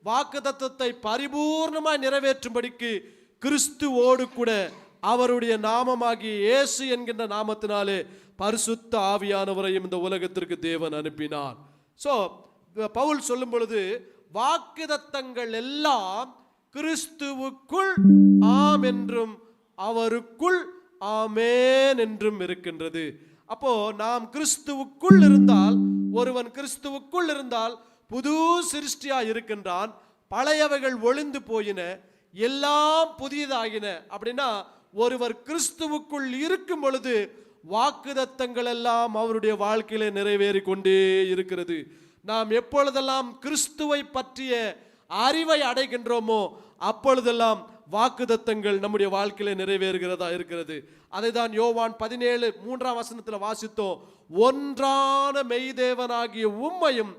வாக்குத்தத்தத்தை பரிபூர்ணமாய் நிறைவேற்றும்படிக்கு கிறிஸ்துவோடு கூட அவருடைய நாமமாகிய இயேசு என்கின்ற நாமத்தினாலே பரிசுத்த ஆவியானவரையும் இந்த உலகத்திற்கு தேவன் அனுப்பினார். சோ பவுல் சொல்லும் பொழுது வாக்குத்தத்தங்கள் எல்லாம் கிறிஸ்துவுக்குள் ஆம் என்றும் அவருக்குள் ஆமேன் என்றும் இருக்கின்றது. அப்போ நாம் கிறிஸ்துவுக்குள் இருந்தால், ஒருவன் கிறிஸ்துவுக்குள் இருந்தால் புது சிருஷ்டியா இருக்கின்றான். பழையவைகள் ஒளிந்து போயின, எல்லாம் புதியதாகின. அப்படின்னா ஒருவர் கிறிஸ்துவுக்குள் இருக்கும் பொழுது வாக்குத்தத்தங்கள் எல்லாம் அவருடைய வாழ்க்கையிலே நிறைவேறி கொண்டே இருக்கிறது. நாம் எப்பொழுதெல்லாம் கிறிஸ்துவை பற்றிய அறிவை அடைகின்றோமோ அப்பொழுதெல்லாம் வாக்குத்தத்தங்கள் நம்முடைய வாழ்க்கையில நிறைவேறுகிறதா இருக்கிறது. அதை தான் யோவான் 17:3ஆம் வசனத்தில் வாசித்தோம். ஒன்றான மெய்தேவனாகிய உம்மையும்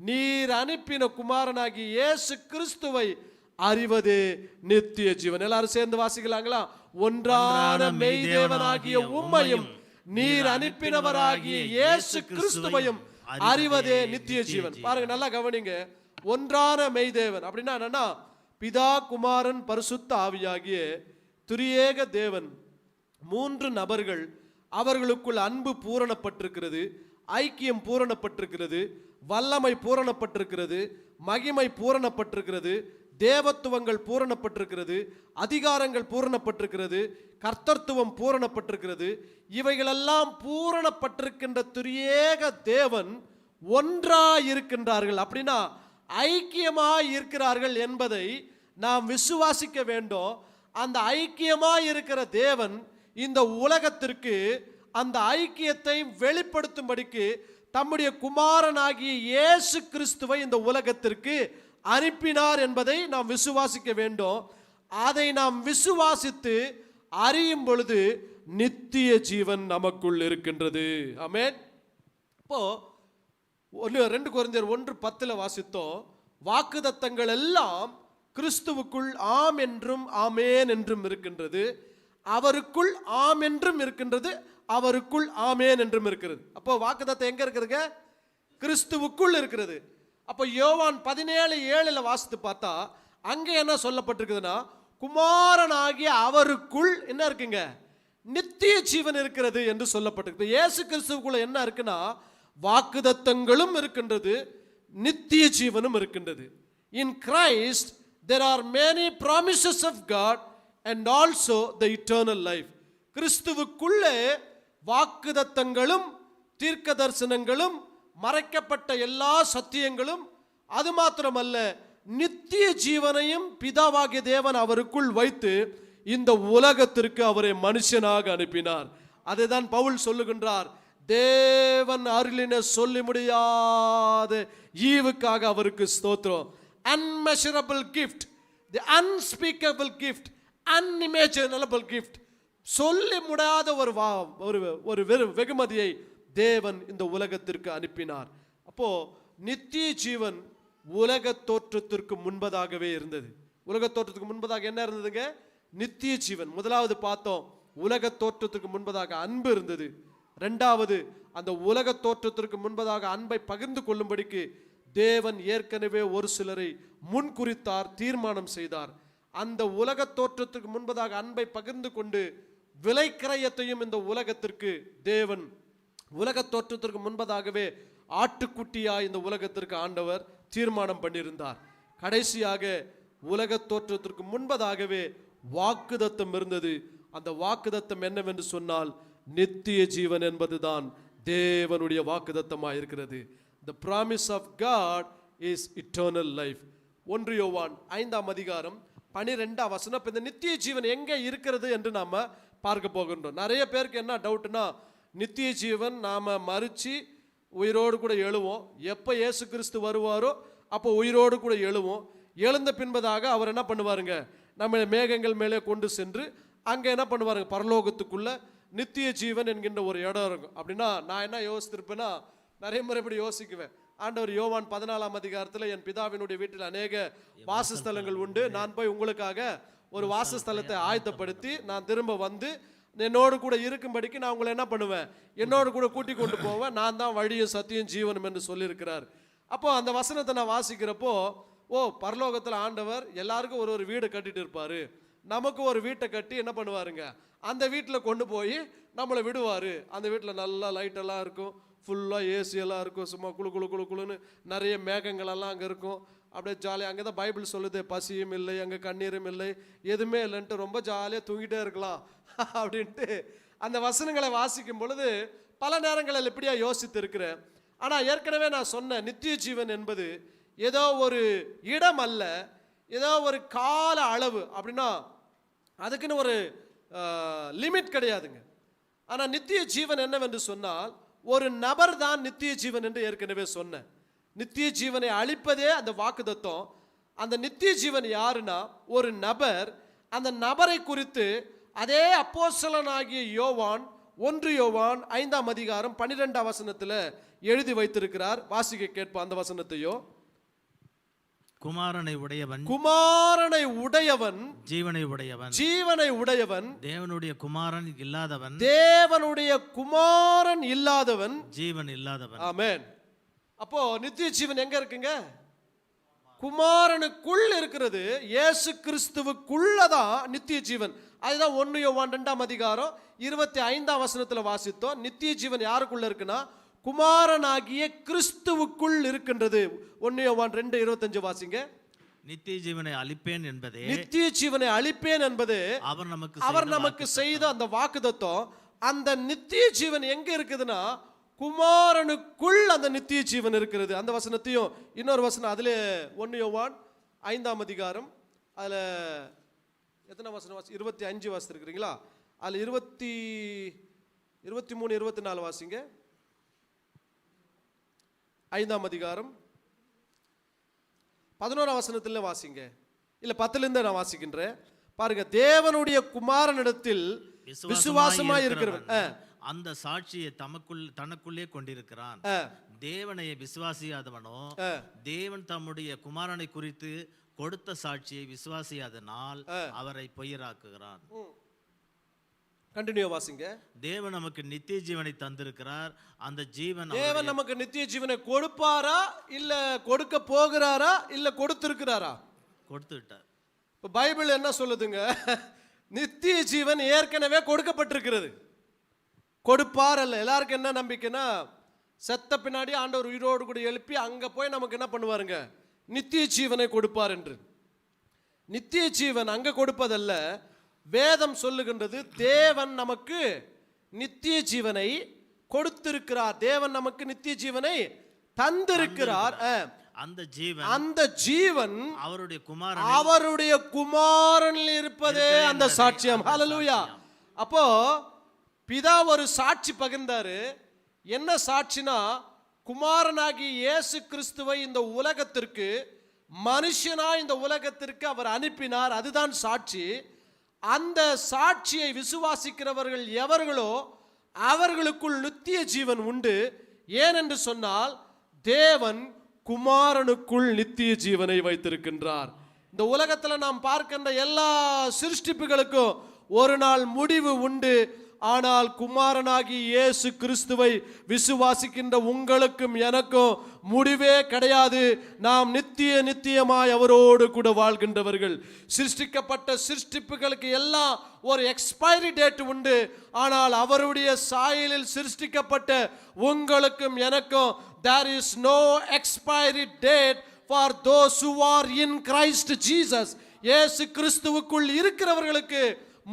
நீர் அனுப்பின குமாரனாகிய இயேசு கிறிஸ்துவை அறிவதே நித்திய ஜீவன். எல்லாரும் சேர்ந்து வாசிக்கலாங்களா? ஒன்றான மெய்தேவனாகிய உம்மையும் நீர் அனுப்பினவராகிய இயேசு கிறிஸ்துவையும் அறிவதே நித்திய ஜீவன். பாருங்க, நல்லா கவனிங்க. ஒன்றான மெய்தேவன் அப்படின்னா என்னன்னா, பிதா குமாரன் பரிசுத்த ஆவியாகிய திரியேக தேவன் 3 நபர்கள். அவர்களுக்குள் அன்பு பூரணப்பட்டிருக்கிறது, ஐக்கியம் பூரணப்பட்டிருக்கிறது, வல்லமை பூரணப்பட்டிருக்கிறது, மகிமை பூரணப்பட்டிருக்கிறது, தேவத்துவங்கள் பூரணப்பட்டிருக்கிறது, அதிகாரங்கள் பூரணப்பட்டிருக்கிறது, கர்த்தத்துவம் பூரணப்பட்டிருக்கிறது. இவைகளெல்லாம் பூரணப்பட்டிருக்கின்ற திரியேக தேவன் ஒன்றாய் இருக்கின்றார்கள். அப்படின்னா ஐக்கியமாய் இருக்கிறார்கள் என்பதை நாம் விசுவாசிக்க வேண்டும். அந்த ஐக்கியமாய் இருக்கிற தேவன் இந்த உலகத்திற்கு அந்த ஐக்கியத்தை வெளிப்படுத்தும்படிக்கு தம்முடைய குமாரனாகிய இயேசு கிறிஸ்துவை இந்த உலகத்திற்கு அனுப்பினார் என்பதை நாம் விசுவாசிக்க வேண்டும். அதை நாம் விசுவாசித்து அறியும் பொழுது நித்திய ஜீவன் நமக்குள் இருக்கின்றது. ஆமென். இப்போ 2 கொரிந்தியர் 1:10 வாசித்தோம். வாக்குத்தத்தங்கள் எல்லாம் கிறிஸ்துவுக்குள் ஆம் என்றும் ஆமேன் என்றும் இருக்கின்றது. அவருக்குள் ஆம் என்றும் இருக்கின்றது, அவருக்குள் ஆமேன் என்றும் இருக்கிறது. அப்போ வாக்குத்தத்தம் எங்க இருக்குதுங்க? கிறிஸ்துவுக்குள் இருக்கிறது. அப்போ யோவான் 17:7 வாசித்து பார்த்தா அங்க என்ன சொல்லப்பட்டிருக்குதுன்னா, குமாரனாகிய அவருக்குள் என்ன இருக்குங்க? நித்திய ஜீவன் இருக்கிறது என்று சொல்லப்பட்டிருக்கு. இயேசு கிறிஸ்துவுக்குள்ள என்ன இருக்குன்னா, வாக்குத்தத்தங்களும் இருக்கின்றது, நித்திய ஜீவனும் இருக்கின்றது. In Christ there are many promises of God and also the eternal life. கிறிஸ்துவுக்குள்ளே வாக்குத்தத்தங்களும் தீர்க்க தரிசனங்களும் மறைக்கப்பட்ட எல்லா சத்தியங்களும், அது மாத்திரமல்ல நித்திய ஜீவனையும் பிதாவாகிய தேவன் அவருக்குள் வைத்து இந்த உலகத்திற்கு அவரை மனுஷனாக அனுப்பினார். அதுதான் பவுல் சொல்லுகின்றார், தேவன் அருளின சொல்லி முடியாத ஈவுக்காக அவருக்கு ஸ்தோத்திரம். Unmeasurable gift, the unspeakable gift, unimaginable gift. சொல்லி முடியாத ஒரு வெகுமதியை தேவன் இந்த உலகத்திற்கு அனுப்பினார். அப்போ நித்திய ஜீவன் உலக தோற்றத்திற்கு முன்பதாகவே இருந்தது. உலக தோற்றத்துக்கு முன்பதாக என்ன இருந்ததுங்க? நித்திய ஜீவன். முதலாவது பார்த்தோம், உலக தோற்றத்திற்கு முன்பதாக அன்பு இருந்தது. இரண்டாவது, அந்த உலக தோற்றத்திற்கு முன்பதாக அன்பை பகிர்ந்து கொள்ளும்படிக்கு தேவன் ஏற்கனவே ஒரு சிலரை முன்குறித்தார், தீர்மானம் செய்தார். அந்த உலக தோற்றத்திற்கு முன்பதாக அன்பை பகிர்ந்து கொண்டு விலைக்கிரயத்தையும் இந்த உலகத்திற்கு தேவன் உலக தோற்றத்திற்கு முன்பதாகவே ஆட்டுக்குட்டியாய் இந்த உலகத்திற்கு ஆண்டவர் தீர்மானம் பண்ணியிருந்தார். கடைசியாக உலக தோற்றத்திற்கு முன்பதாகவே வாக்குத்தத்தம் இருந்தது. அந்த வாக்குத்தத்தம் என்னவென்று சொன்னால் நித்திய ஜீவன் என்பதுதான் தேவனுடைய வாக்குத்தத்தமாக இருக்கிறது. The promise of God is eternal life. 1 யோவான் 5:12 இந்த நித்திய ஜீவன் எங்கே இருக்கிறது என்று நாம பார்க்க போகின்றோம். நிறைய பேருக்கு என்ன டவுட்னா, நித்திய ஜீவன் நாம மரிச்சு உயிரோடு கூட எழுவோம், எப்போ இயேசு கிறிஸ்து வருவாரோ அப்போ உயிரோடு கூட எழுவோம். எழுந்த பின்பதாக அவர் என்ன பண்ணுவாருங்க, நம்ம மேகங்கள் மேலே கொண்டு சென்று அங்கே என்ன பண்ணுவாருங்க, பரலோகத்துக்குள்ள நித்திய ஜீவன் என்கின்ற ஒரு இடம் இருக்கும். அப்படின்னா நான் என்ன யோசித்திருப்பேன்னா, நிறைய முறை இப்படி யோசிக்குவேன். ஆண்டவர் யோவான் 14 என் பிதாவினுடைய வீட்டில் அநேக வாசஸ்தலங்கள் உண்டு, நான் போய் உங்களுக்காக ஒரு வாசஸ்தலத்தை ஆயத்தப்படுத்தி நான் திரும்ப வந்து என்னோடு கூட இருக்கும்படிக்கு நான் உங்களை என்ன பண்ணுவேன், என்னோடு கூட கூட்டி கொண்டு போவேன், நான் தான் வழியும் சத்தியம் ஜீவனும் என்று சொல்லியிருக்கிறார். அப்போ அந்த வசனத்தை நான் வாசிக்கிறப்போ, ஓ பரலோகத்தில் ஆண்டவர் எல்லாருக்கும் ஒரு வீடு கட்டிட்டு இருப்பாரு, நமக்கு ஒரு வீட்டை கட்டி என்ன பண்ணுவாருங்க, அந்த வீட்டில் கொண்டு போய் நம்மளை விடுவார். அந்த வீட்டில் நல்லா லைட்டெல்லாம் இருக்கும், ஃபுல்லாக ஏசியெல்லாம் இருக்கும், சும்மா குழு குழு குழு குழுன்னு நிறைய மேகங்களெல்லாம் அங்கே இருக்கும். அப்படியே ஜாலியாக, அங்கே தான் பைபிள் சொல்லுது, பசியும் இல்லை, அங்கே கண்ணீரும் இல்லை, எதுவுமே இல்லைன்ட்டு ரொம்ப ஜாலியாக தூங்கிட்டே இருக்கலாம் அப்படின்ட்டு அந்த வசனங்களை வாசிக்கும் பொழுது பல நேரங்களில் இப்படியா யோசித்து இருக்கிறேன். ஆனால் ஏற்கனவே நான் சொன்னேன், நித்திய ஜீவன் என்பது ஏதோ ஒரு இடம் அல்ல, ஏதோ ஒரு கால அளவு. அப்படின்னா அதுக்குன்னு ஒரு லிமிட் கிடையாதுங்க. ஆனால் நித்திய ஜீவன் என்னவென்று சொன்னால் ஒரு நபர் தான் நித்திய ஜீவன் என்று ஏற்கனவே சொன்னேன். நித்திய ஜீவனை அளிப்பதே அந்த வாக்குத்தத்தம். அந்த நித்திய ஜீவன் யாருன்னா ஒரு நபர். அந்த நபரை குறித்து அதே அப்போஸ்தலனாகிய யோவான் 1 யோவான் 5:12 எழுதி வைத்திருக்கிறார். வாசிக்க கேட்போம் அந்த வசனத்தையோ. குமாரனை உடையவன் ஜீவனை உடையவன் தேவனுடைய குமாரன் இல்லாதவன் ஜீவன் இல்லாதவன். ஆமென். அப்போ நித்திய ஜீவன் எங்க இருக்குங்க? குமாரனுக்குள் இருக்கிறது. இயேசு கிறிஸ்துவுக்குள்ளதான் நித்திய ஜீவன். அதுதான் 1 யோவான் 2:25 வாசித்தோம். நித்திய ஜீவன் யாருக்குள்ள இருக்குன்னா குமாரனாகிய கிறிஸ்துவுக்குள் இருக்கின்றது. 1 யோவான் 2:25 வாசிங்க. நித்திய ஜீவனை அளிப்பேன் என்பதே, நித்திய ஜீவனை அளிப்பேன் என்பது அவர் நமக்கு செய்த அந்த வாக்குத்தத்தம். அந்த நித்திய ஜீவன் எங்க இருக்குதுன்னா குமாரனுக்குள் அந்த நித்திய ஜீவன் இருக்கிறது. அந்த வசனத்தையும் இன்னொரு வசனம் அதிலே 1 யோவான் 5 அதில் எத்தனை வசனம் 25 வாசித்திருக்கிறீங்களா? அதில் 23 24 வாசிங்க. 5ஆம் அதிகாரம் 11ஆம் வசனத்தில் வாசிங்க. இல்லை 10லேருந்து நான் வாசிக்கின்றேன். பாருங்க, தேவனுடைய குமாரனிடத்தில் விசுவாசமாய் இருக்கிறவன் அந்த சாட்சியை தனக்குள்ளே கொண்டிருக்கிறான். தேவனை விசுவாசியாதவனோ தேவன் தம்முடைய குமாரனை குறித்து கொடுத்த சாட்சியை விசுவாசியாதனால் அவரை பொய்யராக்குகிறான். கண்டினியூ வாசிங்க. தேவன் நமக்கு நித்திய ஜீவனை தந்திருக்கிறார். அந்த ஜீவன் தேவன் நமக்கு நித்திய ஜீவனை கொடுப்பாரா இல்ல கொடுக்க போகிறாரா இல்ல கொடுத்திருக்கிறாரா? கொடுத்து விட்டார். இப்ப பைபிள் என்ன சொல்லுதுங்க? நித்திய ஜீவன் ஏற்கனவே கொடுக்கப்பட்டிருக்கிறது. கொடுப்பார் அல்ல. எல்லாருக்கும் என்ன நம்பிக்கைன்னா, செத்த பின்னாடி ஆண்டவர் உயிரோடு கூட எழுப்பி அங்க போய் நமக்கு என்ன பண்ணுவாருங்க? நித்திய ஜீவனை கொடுப்பார் என்று. நித்திய ஜீவன் அங்க கொடுப்பதல்ல. வேதம் சொல்லுகின்றது தேவன் நமக்கு நித்திய ஜீவனை கொடுத்திருக்கிறார். தேவன் நமக்கு நித்திய ஜீவனை தந்திருக்கிறார். அந்த ஜீவன் அவருடைய குமாரனில் இருப்பதே அந்த சாட்சியம். ஹல்லேலூயா. அப்போ பிதா ஒரு சாட்சி பகிர்ந்தாரு. என்ன சாட்சினா, குமாரனாகி இயேசு கிறிஸ்துவை இந்த உலகத்திற்கு மனுஷனா இந்த உலகத்திற்கு அவர் அனுப்பினார். அதுதான் சாட்சி. அந்த சாட்சியை விசுவாசிக்கிறவர்கள் எவர்களோ அவர்களுக்குள் நித்திய ஜீவன் உண்டு. ஏனென்று சொன்னால் தேவன் குமாரனுக்குள் நித்திய ஜீவனை வைத்திருக்கின்றார். இந்த உலகத்தில் நாம் பார்க்கின்ற எல்லா சிருஷ்டிப்புகளுக்கும் ஒரு நாள் முடிவு உண்டு. ஆனால் குமாரனாகி இயேசு கிறிஸ்துவை விசுவாசிக்கின்ற உங்களுக்கும் எனக்கும் முடிவே கிடையாது. நாம் நித்தியமாய் அவரோடு கூட வாழ்கின்றவர்கள். சிருஷ்டிக்கப்பட்ட சிருஷ்டிப்புகளுக்கு எல்லாம் ஒரு எக்ஸ்பைரி டேட் உண்டு. ஆனால் அவருடைய சாயலில் சிருஷ்டிக்கப்பட்ட உங்களுக்கும் எனக்கும் there is no expiry date for those who are in Christ Jesus. இயேசு கிறிஸ்துவுக்குள் இருக்கிறவர்களுக்கு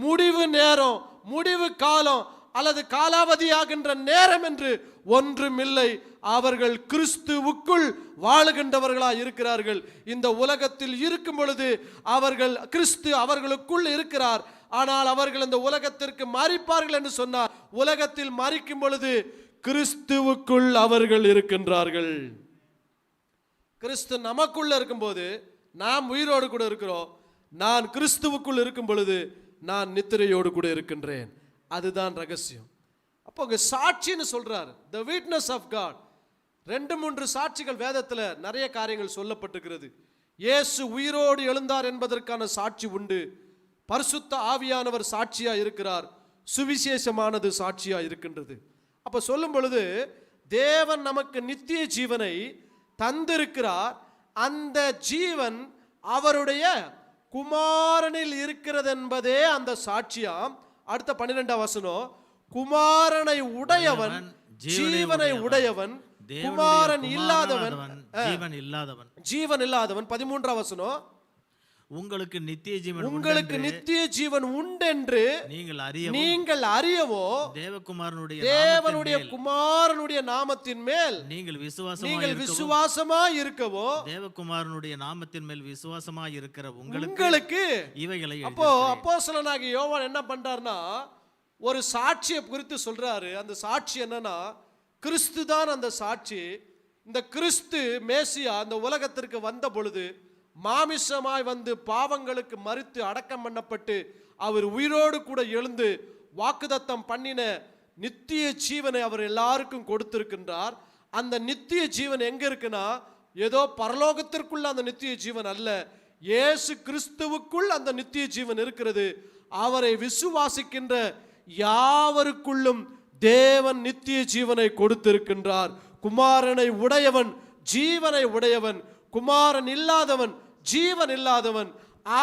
முடிவு நேரம், முடிவு காலம் அல்லது காலாவதியாகின்ற நேரம் என்று ஒன்றுமில்லை. அவர்கள் கிறிஸ்துவுக்குள் வாழுகின்றவர்களாய் இருக்கிறார்கள். இந்த உலகத்தில் இருக்கும் பொழுது அவர்கள் கிறிஸ்து அவர்களுக்குள் இருக்கிறார். ஆனால் அவர்கள் இந்த உலகத்திற்கு மரிப்பார்கள் என்று சொன்னார். உலகத்தில் மரிக்கும் பொழுது கிறிஸ்துவுக்குள் அவர்கள் இருக்கின்றார்கள். கிறிஸ்து நமக்குள்ள இருக்கும்போது நாம் உயிரோடு கூட இருக்கிறோம். நான் கிறிஸ்துவுக்குள் இருக்கும் பொழுது நான் நித்திரையோடு கூட இருக்கின்றேன். அதுதான் ரகசியம். அப்போ சாட்சின்னு சொல்றார், the witness of God. 2-3 சாட்சிகள் வேதத்தில் நிறைய காரியங்கள் சொல்லப்பட்டிருக்கிறது. இயேசு உயிரோடு எழுந்தார் என்பதற்கான சாட்சி உண்டு. பரிசுத்த ஆவியானவர் சாட்சியா இருக்கிறார். சுவிசேஷமானது சாட்சியா இருக்கின்றது. அப்ப சொல்லும் பொழுது தேவன் நமக்கு நித்திய ஜீவனை தந்திருக்கிறார். அந்த ஜீவன் அவருடைய குமாரனில் இருக்கிறது என்பதே அந்த சாட்சியாம். அடுத்த 12ஆம் வசனம், குமாரனை உடையவன் ஜீவனை உடையவன், குமாரன் இல்லாதவன் ஜீவன் இல்லாதவன். 13ஆம் வசனம், உங்களுக்கு நித்திய ஜீவன் உண்டென்று நீங்கள் அறியவோ தேவனுடைய குமாரனுடைய நாமத்தின் மேல் நீங்கள் விசுவாசமாய் இருக்கவோ தேவகுமாரனுடைய நாமத்தின் மேல் விசுவாசமாய் இருக்கிற உங்களுக்கு இவைகளை. அப்போ அப்போஸ்தலனாகிய யோவான் என்ன பண்றாருன்னா, ஒரு சாட்சியை குறித்து சொல்றாரு. அந்த சாட்சி என்னன்னா, கிறிஸ்து தான் அந்த சாட்சி. இந்த கிறிஸ்து மேசியா அந்த உலகத்திற்கு வந்த பொழுது மாமிசமாய் வந்து பாவங்களுக்கு மரித்து அடக்கம் பண்ணப்பட்டு அவர் உயிரோடு கூட எழுந்து வாக்குத்தத்தம் பண்ணின நித்திய ஜீவனை அவர் எல்லாருக்கும் கொடுத்திருக்கின்றார். அந்த நித்திய ஜீவன் எங்க இருக்குன்னா, ஏதோ பரலோகத்திற்குள்ள அந்த நித்திய ஜீவன் அல்ல, இயேசு கிறிஸ்துவுக்குள் அந்த நித்திய ஜீவன் இருக்கிறது. அவரை விசுவாசிக்கின்ற யாவருக்குள்ளும் தேவன் நித்திய ஜீவனை கொடுத்திருக்கின்றார். குமாரனை உடையவன் ஜீவனை உடையவன், குமாரன் இல்லாதவன் ஜீவன் இல்லாதவன்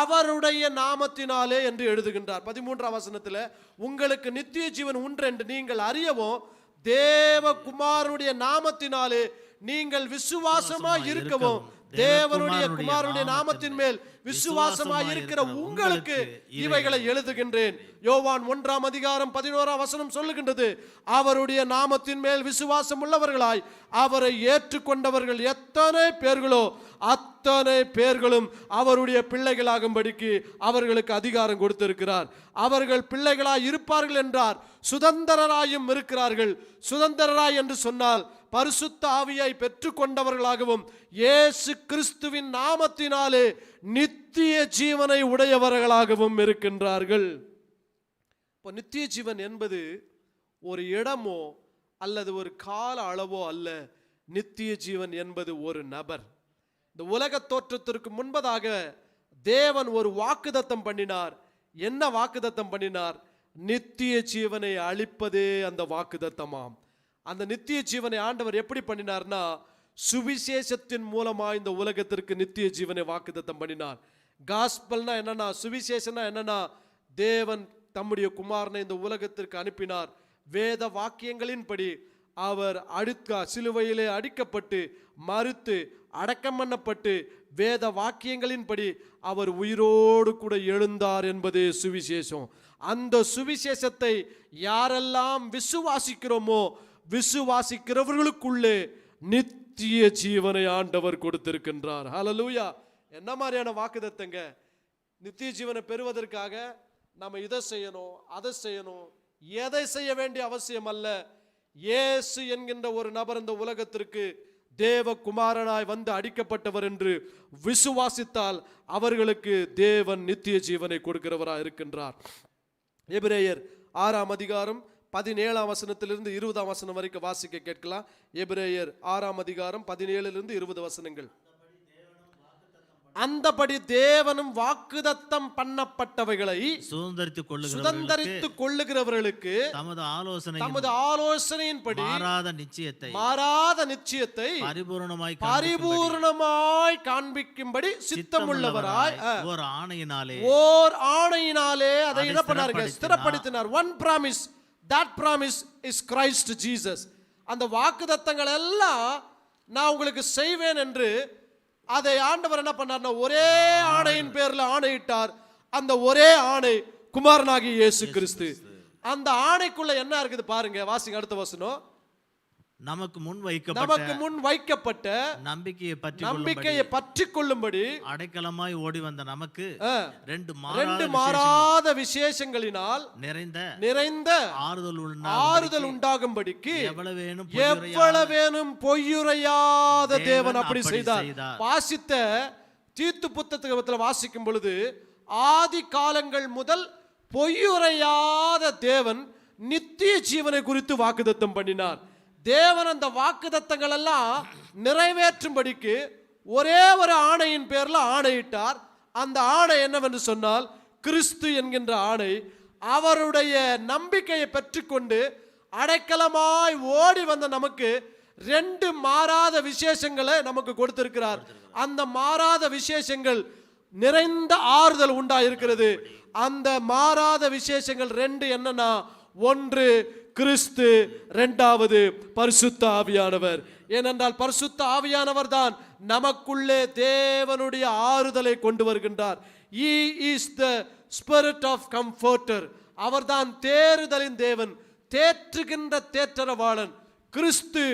அவருடைய நாமத்தினாலே என்று எழுதுகின்றார். 13ஆம் வசனத்தில், உங்களுக்கு நித்திய ஜீவன் உண்டு என்று நீங்கள் அறியவும் தேவ குமாரனுடைய நாமத்தினாலே நீங்கள் விசுவாசமாய் இருக்கவும் தேவனுடைய குமாரனுடைய நாமத்தின் மேல் விசுவாசமாய் இருக்கிற உங்களுக்கு இவைகளை எழுதுகின்றேன். யோவான் 1:11 சொல்லுகின்றது, அவருடைய நாமத்தின் மேல் விசுவாசம் உள்ளவர்களாய் அவரை ஏற்றுக்கொண்டவர்கள் எத்தனை பேர்களோ அத்தனை பேர்களும் அவருடைய பிள்ளைகளாகும்படிக்கு அவர்களுக்கு அதிகாரம் கொடுத்திருக்கிறார். அவர்கள் பிள்ளைகளாய் இருப்பார்கள் என்றார், சுதந்திரராயும் இருக்கிறார்கள். சுதந்திரராய் என்று சொன்னால் பரிசுத்த ஆவியை பெற்றுக்கொண்டவர்களாகவும் இயேசு கிறிஸ்துவின் நாமத்தினாலே நித்திய ஜீவனை உடையவர்களாகவும் இருக்கின்றார்கள். இப்போ நித்திய ஜீவன் என்பது ஒரு இடமோ அல்லது ஒரு கால அளவோ அல்ல. நித்திய ஜீவன் என்பது ஒரு நபர். இந்த உலக தோற்றத்திற்கு முன்பதாக தேவன் ஒரு வாக்குத்தத்தம் பண்ணினார். என்ன வாக்குத்தத்தம் பண்ணினார்? நித்திய ஜீவனை அளிப்பதே அந்த வாக்குத்தத்தமாம். அந்த நித்திய ஜீவனை ஆண்டவர் எப்படி பண்ணினார்னா, சுவிசேஷத்தின் மூலமா இந்த உலகத்திற்கு நித்திய ஜீவனை வாக்குத்தத்தம் பண்ணினார். காஸ்பல்னா என்னன்னா, சுவிசேஷனா என்னன்னா, தேவன் தம்முடைய குமாரனை இந்த உலகத்திற்கு அனுப்பினார். வேத வாக்கியங்களின்படி அவர் சிலுவையிலே அடிக்கப்பட்டு மரித்து அடக்கம் பண்ணப்பட்டு வேத வாக்கியங்களின்படி அவர் உயிரோடு கூட எழுந்தார் என்பதே சுவிசேஷம். அந்த சுவிசேஷத்தை யாரெல்லாம் விசுவாசிக்கிறோமோ விசுவாசிக்கிறவர்களுக்குள்ளே நித்திய ஜீவனை ஆண்டவர் கொடுத்திருக்கின்றார். ஹல்லேலூயா. என்ன மாதிரியான வாக்குத்தத்தங்க? நித்திய ஜீவனை பெறுவதற்காக நம்ம இதை செய்யணும் அதை செய்யணும், எதை செய்ய வேண்டிய அவசியம் அல்ல. இயேசு என்கின்ற ஒரு நபர் இந்த உலகத்திற்கு தேவகுமாரனாய் வந்து அடிக்கப்பட்டவர் என்று விசுவாசித்தால் அவர்களுக்கு தேவன் நித்திய ஜீவனை கொடுக்கிறவராய் இருக்கின்றார். எபிரேயர் 6:17 20 வரைக்கும் வாசிக்க கேட்கலாம். எபிரேயர் 6:17 20 அந்தபடி தேவனும் வாக்குத்தத்தம் பண்ணப்பட்டவைகளை சுதந்தரித்துக் கொள்ளுகிறவர்களுக்கு தமது ஆலோசனையின்படி மாறாத நிச்சயத்தை பரிபூர்ணமாய் காண்பிக்கும்படி சித்தமுள்ளவராய் ஓர் ஆணையினாலே அதை என்ன பண்ணாருங்க? ஸ்திரப்படுத்தினார். One promise, that promise is Christ Jesus. அந்த வாக்குத்தத்தங்கள் எல்லாம் நான் உங்களுக்கு செய்வேன் என்று அதை ஆண்டவர் என்ன பண்ணார்னா, ஒரே ஆணையின் பேர்ல ஆணையிட்டார். அந்த ஒரே ஆணை குமாரனாகிய இயேசு கிறிஸ்து. அந்த ஆணைக்குள்ள என்ன இருக்குது பாருங்க, வாசிங்க அடுத்த வசனம். நமக்கு முன் வைக்கப்பட்ட நம்பிக்கையை பற்றி கொள்ளும்படி அடைக்கலமாய் ஓடி வந்த நமக்கு ரெண்டு மாறாத விசேஷங்களினால் நிறைந்த ஆறுதல் உண்டாகும்படிக்கு எவ்வளவேனும் பொய்யுரையாத தேவன் அப்படி செய்தார். வாசித்த தீத்து புத்தகத்தில் வாசிக்கும் பொழுது ஆதி காலங்கள் முதல் பொய்யுரையாத தேவன் நித்திய ஜீவனை குறித்து வாக்குத்தத்தம் பண்ணினார். தேவன் அந்த வாக்குத்தத்தங்கள் எல்லாம் நிறைவேற்றும்படிக்கு ஒரே ஒரு ஆணையின் பேர்ல ஆணையிட்டார். அந்த ஆணை என்னவென்று சொன்னால் கிறிஸ்து என்கின்ற ஆணை. அவருடைய நம்பிக்கையை பெற்றுக்கொண்டு அடைக்கலமாய் ஓடி வந்த நமக்கு ரெண்டு மாறாத விசேஷங்களை நமக்கு கொடுத்திருக்கிறார். அந்த மாறாத விசேஷங்கள் நிறைந்த ஆறுதல் உண்டாயிருக்கிறது. அந்த மாறாத விசேஷங்கள் ரெண்டு என்னன்னா, ஒன்று கிறிஸ்து, இரண்டாவது பரிசுத்த ஆவியானவர். ஏனென்றால் பரிசுத்த ஆவியானவர் தான் நமக்குள்ளே தேவனுடைய ஆறுதலை கொண்டு வருகின்றார். He is the spirit of comforter. அவர்தான் தேறுதலின் தேவன், தேற்றுகின்ற தேற்றரவாளன். கிறிஸ்து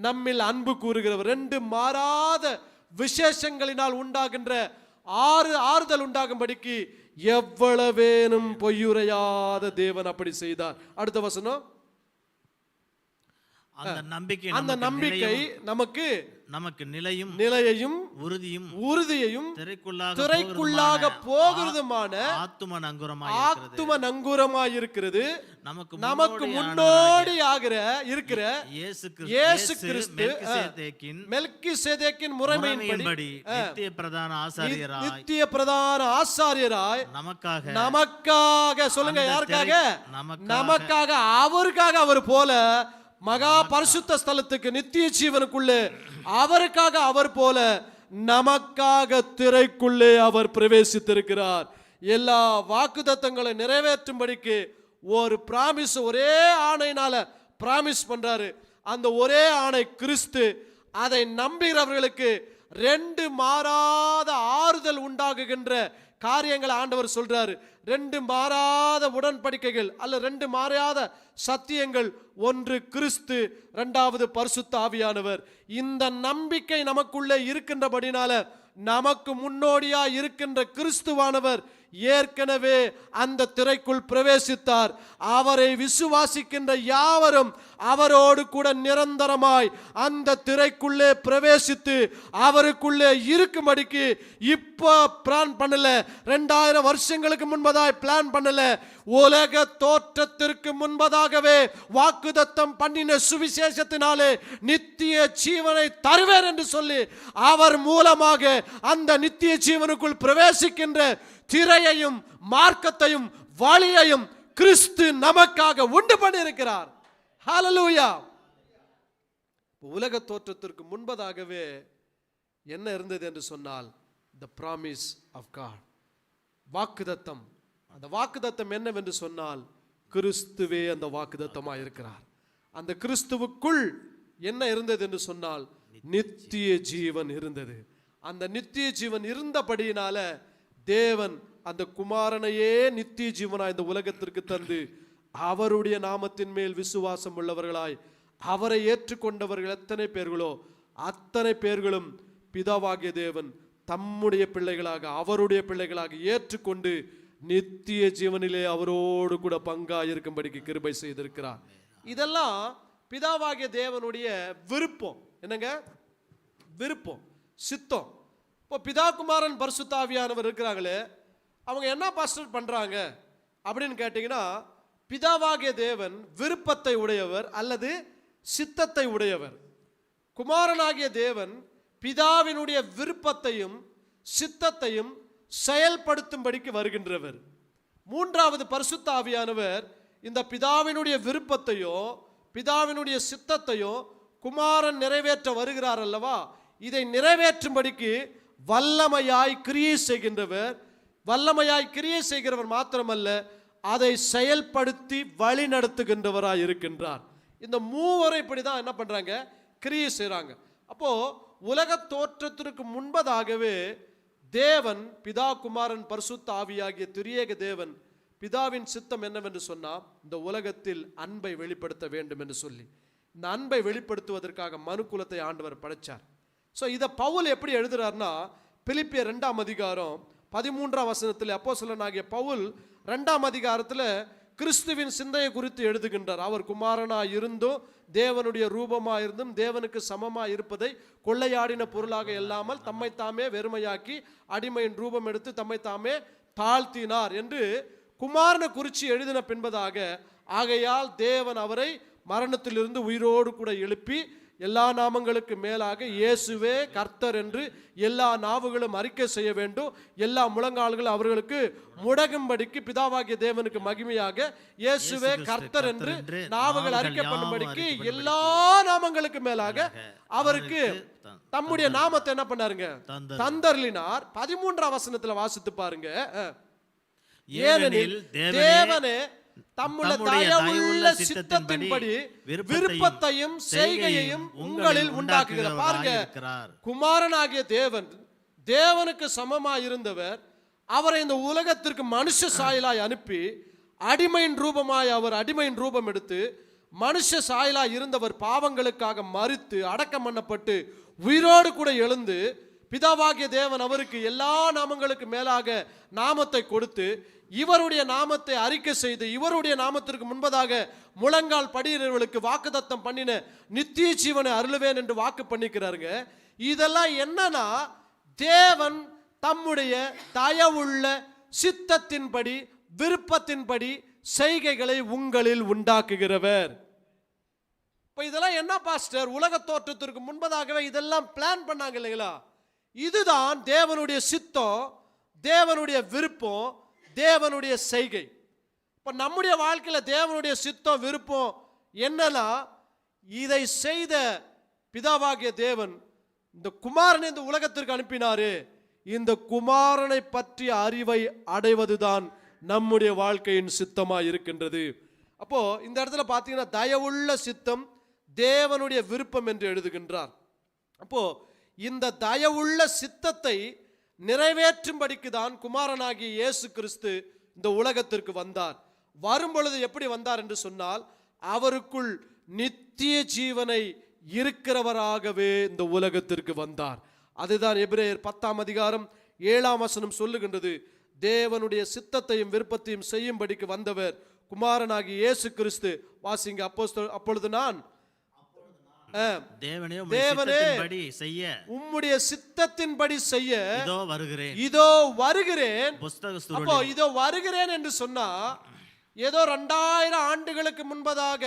நம்மில் அன்பு கூறுகிறவர். ரெண்டு மாறாத விசேஷங்களினால் உண்டாகின்ற ஆறுதல் உண்டாகும்படிக்கு எவ்வளவேனும் பொய்யுரையாத தேவன் அப்படி செய்தார். அடுத்த வசனம். அந்த நம்பிக்கை நமக்கு நிலையையும் உறுதியையும் திரைக்குள்ளாக போகிறதுமான ஆத்தும நங்கூரமாய் இருக்கிறது. நமக்கு முன்னோடியாக இருக்கிற இயேசு கிறிஸ்து மெல்கிசேதேக்கின் முறைமையின்படி நித்திய பிரதான ஆசாரியராய் நமக்காக சொல்லுங்க, யாருக்காக? நமக்காக, அவருக்காக. அவர் போல மகா பரிசுத்த ஸ்தலத்துக்கு நித்திய ஜீவனுக்குள்ளே அவருக்காக அவர் போல நமக்காக திரைக்குள்ளே அவர் பிரவேசித்திருக்கிறார். எல்லா வாக்குத்தத்தங்களை நிறைவேற்றும்படிக்கு ஒரு பிராமிஸ், ஒரே ஆணையினால பிராமிஸ் பண்றாரு. அந்த ஒரே ஆணை கிறிஸ்து. அதை நம்புகிறவர்களுக்கு ரெண்டு மாறாத ஆறுதல் உண்டாகுகின்ற காரியங்களை ஆண்டவர் சொல்றாரு. ரெண்டு மாறாத உடன்படிக்கைகள் அல்ல, ரெண்டு மாறாத சத்தியங்கள். ஒன்று கிறிஸ்து, இரண்டாவது பரிசுத்த ஆவியானவர். இந்த நம்பிக்கை நமக்குள்ளே இருக்கின்றபடினால நமக்கு முன்னோடியா இருக்கின்ற கிறிஸ்துவானவர் ஏற்கனவே அந்த திரைக்குள் பிரவேசித்தார். அவரை விசுவாசிக்கின்ற யாவரும் அவரோடு கூட நிரந்தரமாய் அந்த திரைக்குள்ளே பிரவேசித்து அவருக்குள்ளே இருக்கும்படிக்கு இப்ப பிளான் பண்ணல, 2000 வருஷங்களுக்கு முன்பதாய் பிளான் பண்ணல. உலக தோற்றத்திற்கு முன்பதாகவே வாக்குத்தத்தம் பண்ணின சுவிசேஷத்தினாலே நித்திய ஜீவனை தருவேன் என்று சொல்லி அவர் மூலமாக அந்த நித்திய ஜீவனுக்குள் பிரவேசிக்கின்ற திரையையும் மார்க்கத்தையும் வழியையும் கிறிஸ்து நமக்காக உண்டு பண்ணியிருக்கிறார். ஹல்லேலூயா. உலக தோற்றத்திற்கு முன்பதாகவே என்ன இருந்தது என்று சொன்னால் the promise of God, வாக்குத்தத்தம். அந்த வாக்குத்தத்தம் என்னவென்று சொன்னால் கிறிஸ்துவே அந்த வாக்குத்தத்தமாக இருக்கிறார். அந்த கிறிஸ்துவுக்குள் என்ன இருந்தது என்று சொன்னால் நித்திய ஜீவன் இருந்தது. அந்த நித்திய ஜீவன் இருந்தபடியினால தேவன் அந்த குமாரனையே நித்திய ஜீவனாய் இந்த உலகத்திற்கு தந்து அவருடைய நாமத்தின் மேல் விசுவாசம் உள்ளவர்களாய் அவரை ஏற்றுக்கொண்டவர்கள் எத்தனை பேர்களோ அத்தனை பேர்களும் பிதாவாகிய தேவன் தம்முடைய பிள்ளைகளாக அவருடைய பிள்ளைகளாக ஏற்றுக்கொண்டு நித்திய ஜீவனிலே அவரோடு கூட பங்காய் இருக்கும்படிக்கு கிருபை செய்திருக்கிறார். இதெல்லாம் பிதாவாகிய தேவனுடைய விருப்பம். என்னங்க விருப்பம், சித்தம். இப்போ பிதா குமாரன் பரிசுத்த ஆவியானவர் இருக்கிறாங்களே, அவங்க என்ன பாஸ்டர் பண்றாங்க அப்படின்னு கேட்டீங்கன்னா, பிதாவாகிய தேவன் விருப்பத்தை உடையவர் அல்லது சித்தத்தை உடையவர். குமாரனாகிய தேவன் பிதாவினுடைய விருப்பத்தையும் சித்தத்தையும் செயல்படுத்தும்படிக்கு வருகின்றவர். மூன்றாவது பரிசுத்த ஆவியானவர் இந்த பிதாவினுடைய விருப்பத்தையோ பிதாவினுடைய சித்தத்தையோ குமாரன் நிறைவேற்ற வருகிறார் அல்லவா, இதை நிறைவேற்றும்படிக்கு வல்லமையாய் கிரியை செய்கின்றவர். வல்லமையாய் கிரியை செய்கிறவர் மாத்திரமல்ல, அதை செயல்படுத்தி வழி நடத்துகின்றவராய் இருக்கின்றார். இந்த மூவரை இப்படிதான் என்ன பண்றாங்க, கிரியை செய்றாங்க. அப்போ உலக தோற்றத்திற்கு முன்பதாகவே தேவன் பிதா குமாரன் பரிசுத்த ஆவியாகிய திரியேக தேவன் பிதாவின் சித்தம் என்னவென்று சொன்னால் இந்த உலகத்தில் அன்பை வெளிப்படுத்த வேண்டும் என்று சொல்லி இந்த அன்பை வெளிப்படுத்துவதற்காக மனுக்குலத்தை ஆண்டவர் படைச்சார். ஸோ இதை பவுல் எப்படி எழுதுறாருன்னா, பிலிப்பியர் 2ஆம் அதிகாரம் 13ஆம் வசனத்தில் அப்போஸ்தலனாகிய பவுல் 2ஆம் அதிகாரத்தில் கிறிஸ்துவின் சிந்தையை குறித்து எழுதுகின்றார். அவர் குமாரனாய் இருந்தும் தேவனுடைய ரூபமாக இருந்தும் தேவனுக்கு சமமாக இருப்பதை கொள்ளையாடின பொருளாக இல்லாமல் தம்மை தாமே வெறுமையாக்கி அடிமையின் ரூபம் எடுத்து தம்மை தாமே தாழ்த்தினார் என்று குமாரனை குறித்து எழுதின பின்பதாக, ஆகையால் தேவன் அவரை மரணத்திலிருந்து உயிரோடு கூட எழுப்பி எல்லா நாமங்களுக்கு மேலாக இயேசுவே கர்த்தர் என்று எல்லா நாவுகளும் அறிக்கை செய்ய வேண்டும், எல்லா முழங்கால்களும் அவர்களுக்கு முடங்கும்படிக்கு பிதாவாகிய தேவனுக்கு மகிமையாக இயேசுவே கர்த்தர் என்று நாவுகள் அறிக்கை பண்ணும்படிக்கு எல்லா நாமங்களுக்கு மேலாக அவருக்கு தம்முடைய நாமத்தை என்ன பண்ணாருங்க, தந்தருளினார். 13ஆம் வசனத்துல வாசித்து பாருங்க. ஏனெனில் தேவனே தம்முடைய தயவுள்ள சித்தத்தின்படி விருப்பத்தையும் செய்கையையும் உங்களில் உண்டாக்குகிறார். பாருங்க, குமாரனாகிய தேவன் தேவனுக்கு சமமாய் இருந்தவர் அவரை இந்த உலகத்திற்கு மனுஷ சாயலாய் அனுப்பி அடிமையின் ரூபமாய் அவர் அடிமையின் ரூபம் எடுத்து மனுஷ சாயலாய் இருந்தவர் பாவங்களுக்காக மரித்து அடக்கம் பண்ணப்பட்டு உயிரோடு கூட எழுந்து பிதாவாகிய தேவன் அவருக்கு எல்லா நாமங்களுக்கு மேலாக நாமத்தை கொடுத்து இவருடைய நாமத்தை அறிக்கை செய்து இவருடைய நாமத்திற்கு முன்பதாக முழங்கால் படியிறவர்களுக்கு வாக்குத்தத்தம் பண்ணின நித்திய ஜீவனை அருளுவேன் என்று வாக்கு பண்ணிக்கிறாருங்க. இதெல்லாம் என்னன்னா, தேவன் தம்முடைய தயவுள்ள சித்தத்தின்படி விருப்பத்தின்படி செய்கைகளை உங்களில் உண்டாக்குகிறவர். இப்போ இதெல்லாம் என்ன பாஸ்டர், உலக தோற்றத்திற்கு முன்பதாகவே இதெல்லாம் பிளான் பண்ணாங்க இல்லைங்களா? இதுதான் தேவனுடைய சித்தம், தேவனுடைய விருப்பம், தேவனுடைய செய்கை. இப்போ நம்முடைய வாழ்க்கையில் தேவனுடைய சித்தம் விருப்பம் என்னன்னா, இதை செய்த பிதாவாகிய தேவன் இந்த குமாரனை இந்த உலகத்திற்கு அனுப்பினாரு. இந்த குமாரனை பற்றிய அறிவை அடைவதுதான் நம்முடைய வாழ்க்கையின் சித்தமாக இருக்கின்றது. அப்போ இந்த இடத்துல பார்த்தீங்கன்னா தயவுள்ள சித்தம் தேவனுடைய விருப்பம் என்று எழுதுகின்றார். அப்போ இந்த தயவுள்ள சித்தத்தை நிறைவேற்றும்படிக்கு தான் குமாரனாகிய இயேசு கிறிஸ்து இந்த உலகத்திற்கு வந்தார். வரும்பொழுது எப்படி வந்தார் என்று சொன்னால், அவருக்குள் நித்திய ஜீவனை இருக்கிறவராகவே இந்த உலகத்திற்கு வந்தார். அதுதான் எபிரேயர் 10ஆம் அதிகாரம் 7ஆம் வசனம் சொல்லுகின்றது. தேவனுடைய சித்தத்தையும் விருப்பத்தையும் செய்யும்படிக்கு வந்தவர் குமாரனாகிய இயேசு கிறிஸ்து. வாசிங்க. அப்பொழுது நான் தேவனே உம்முடைய சித்தத்தின்படி செய்ய இதோ வருகிறேன். அப்போ இதோ வருகிறேன் என்று சொன்னா, ஏதோ 2000 ஆண்டுகளுக்கு முன்பதாக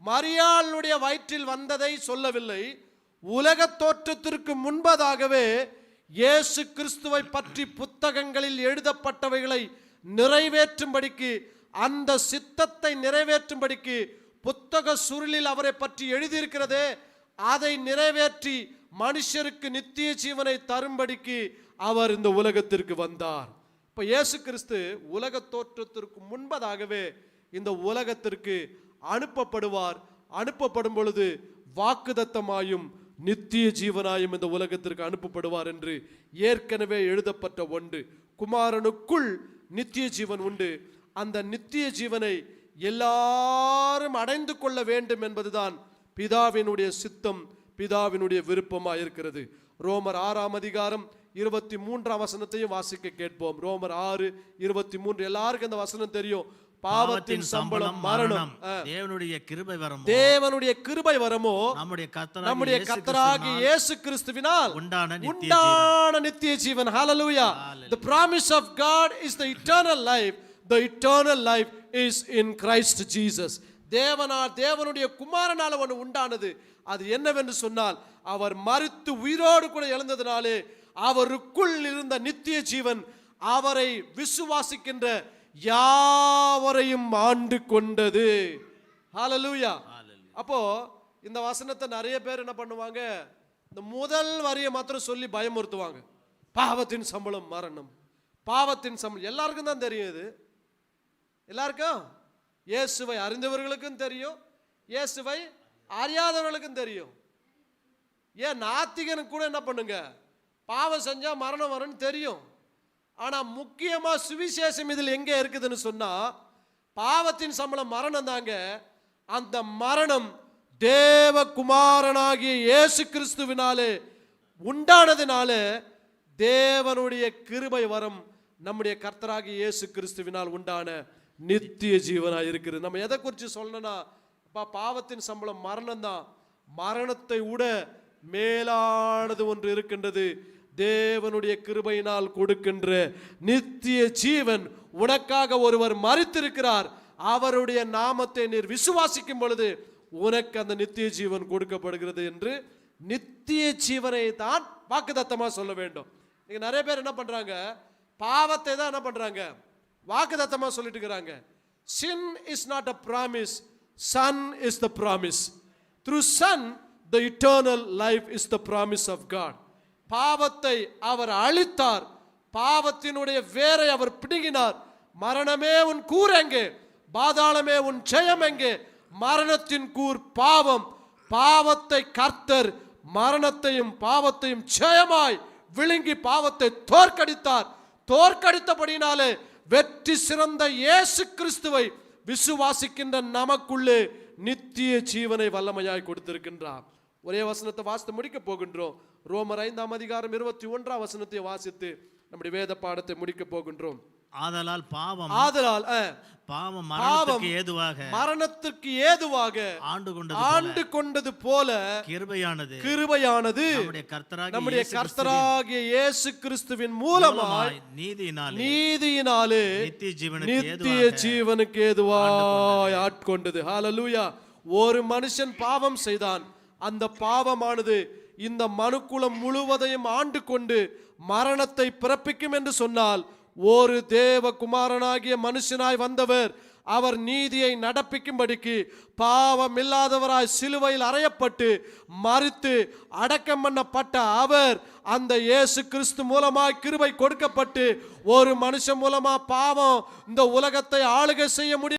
மரியாளுடைய வயிற்றில் வந்ததை சொல்லவில்லை. உலக தோற்றத்திற்கு முன்பதாகவே இயேசு கிறிஸ்துவை பற்றி புத்தகங்களில் எழுதப்பட்டவைகளை நிறைவேற்றும்படிக்கு, அந்த சித்தத்தை நிறைவேற்றும்படிக்கு புத்தக சுருளில் அவரை பற்றி எழுதியிருக்கிறதே, அதை நிறைவேற்றி மனுஷருக்கு நித்திய ஜீவனை தரும்படிக்கு அவர் இந்த உலகத்திற்கு வந்தார். இப்ப இயேசு கிறிஸ்து உலக தோற்றத்திற்கு முன்பதாகவே இந்த உலகத்திற்கு அனுப்பப்படுவார். அனுப்பப்படும் பொழுது வாக்குதத்தமாயும் நித்திய ஜீவனாயும் இந்த உலகத்திற்கு அனுப்பப்படுவார் என்று ஏற்கனவே எழுதப்பட்ட ஒன்று. குமாரனுக்குள் நித்திய ஜீவன் உண்டு. அந்த நித்திய ஜீவனை எல்லாரும் அடைந்து கொள்ள வேண்டும் என்பதுதான் பிதாவினுடைய சித்தம், பிதாவினுடைய விருப்பமாக இருக்கிறது. ரோமர் 6ஆம் அதிகாரம் 23ஆம் வசனத்தையும் வாசிக்க கேட்போம். ரோமர் 6:23. எல்லாருக்கும் இந்த வசனம் தெரியும். பாவத்தின் சம்பளம் மரணம், தேவனுடைய கிருபை வரமோ நம்முடைய கர்த்தராகிய இயேசு கிறிஸ்துவினால் உண்டான நித்திய ஜீவன். ஹalleluya. The promise of God is the eternal life. The eternal life is in Christ Jesus. தேவனுடைய குமாரனால ஒன்று உண்டானது. அது என்னவென்று சொன்னால், அவர் மரித்து உயிரோடு கூட எழுந்ததினாலே அவருக்குள் இருந்த நித்திய ஜீவன் அவரை விசுவாசிக்கின்ற யாவரையும் ஆண்டு கொண்டது. ஹalleluya. அப்போ இந்த வசனத்தை நிறைய பேர் என்ன பண்ணுவாங்க, இந்த முதல் வரியை மாத்திரம் சொல்லி பயமுறுத்துவாங்க. பாவத்தின் சம்பளம் மரணம், பாவத்தின் சம்பளம். எல்லாருக்கும் தான் தெரியும். இது எல்லாருக்கும், இயேசுவை அறிந்தவர்களுக்கும் தெரியும், இயேசுவை அறியாதவர்களுக்கும் தெரியும். ஏன் நாத்திகனுக்கு கூட என்ன பண்ணுங்க, பாவம் செஞ்சா மரணம் வரும்னு தெரியும். ஆனா முக்கியமா சுவிசேஷம் இதில் எங்க இருக்குதுன்னு சொன்னா, பாவத்தின் சம்பளம் மரணம் தாங்க. அந்த மரணம் தேவகுமாரனாகிய இயேசு கிறிஸ்துவினாலே உண்டானதுனால தேவனுடைய கிருபை வரம் நம்முடைய கர்த்தராகிய இயேசு கிறிஸ்துவினால் உண்டான நித்திய ஜீவனா இருக்கிறது. நம்ம எதை குறித்து சொல்லணும்னா, பாவத்தின் சம்பளம் மரணம் தான். மரணத்தை விட மேலானது ஒன்று இருக்கின்றது. தேவனுடைய கிருபையினால் கொடுக்கின்ற நித்திய ஜீவன். உனக்காக ஒருவர் மரித்திருக்கிறார். அவருடைய நாமத்தை நீர் விசுவாசிக்கும் பொழுது உனக்கு அந்த நித்திய ஜீவன் கொடுக்கப்படுகிறது என்று நித்திய ஜீவனை தான் வாக்குத்தத்தமா சொல்ல வேண்டும். நீங்க நிறைய பேர் என்ன பண்றாங்க, பாவத்தை தான் என்ன பண்றாங்க, வாக்குத்தத்தமா சொல்லிட்டு இருக்கிறாங்க. Sin is not a promise, Son is the promise. Through Son the eternal life is the promise of God. பாவத்தை அவர் அழித்தார், பாவத்தினுடைய வேரை அவர் பிடுங்கினார். மரணமே உன் கூர் எங்கே, பாதாளமே உன் ஜெயம் எங்கே? மரணத்தின் கூர் பாவம். பாவத்தை கர்த்தர் மரணத்தையும் பாவத்தையும் ஜெயமாய் விழுங்கி பாவத்தை தோற்கடித்தார். தோற்கடித்தபடினாலே வெற்றி சிறந்த இயேசு கிறிஸ்துவை விசுவாசிக்கின்ற நமக்குள்ளே நித்திய ஜீவனை வல்லமையாய் கொடுத்திருக்கின்றார். ஒரே வசனத்தை வாசித்து முடிக்க போகின்றோம். ரோமர் 5ஆம் அதிகாரம் 21ஆம் வசனத்தை வாசித்து நம்முடைய வேத பாடத்தை முடிக்க போகின்றோம். ஆதலால் பாவம் மரணத்திற்கு ஏதுவாக ஆண்டு கொண்டது போல கிருபையானது நம்முடைய கர்த்தராகிய இயேசு கிறிஸ்துவின் மூலமாய் நீதியினாலே நித்திய ஜீவனுக்கு ஏதுவாய் ஆட்கொண்டது. ஹalleluya. ஒரு மனுஷன் பாவம் செய்தான். அந்த பாவமானது இந்த மனுக்குலம் முழுவதையும் ஆண்டு கொண்டு மரணத்தை பிறப்பிக்கும் என்று சொன்னால், ஒரு தேவ குமாரனாகிய மனுஷனாய் வந்தவர் அவர் நீதியை நடப்பிக்கும்படிக்கு பாவம் இல்லாதவராய் சிலுவையில் அறையப்பட்டு மரித்து அடக்கம் பண்ணப்பட்ட அவர், அந்த இயேசு கிறிஸ்து மூலமாய் கிருபை கொடுக்கப்பட்டு ஒரு மனுஷன் மூலமா பாவம் இந்த உலகத்தை ஆளுகை செய்ய முடியும்.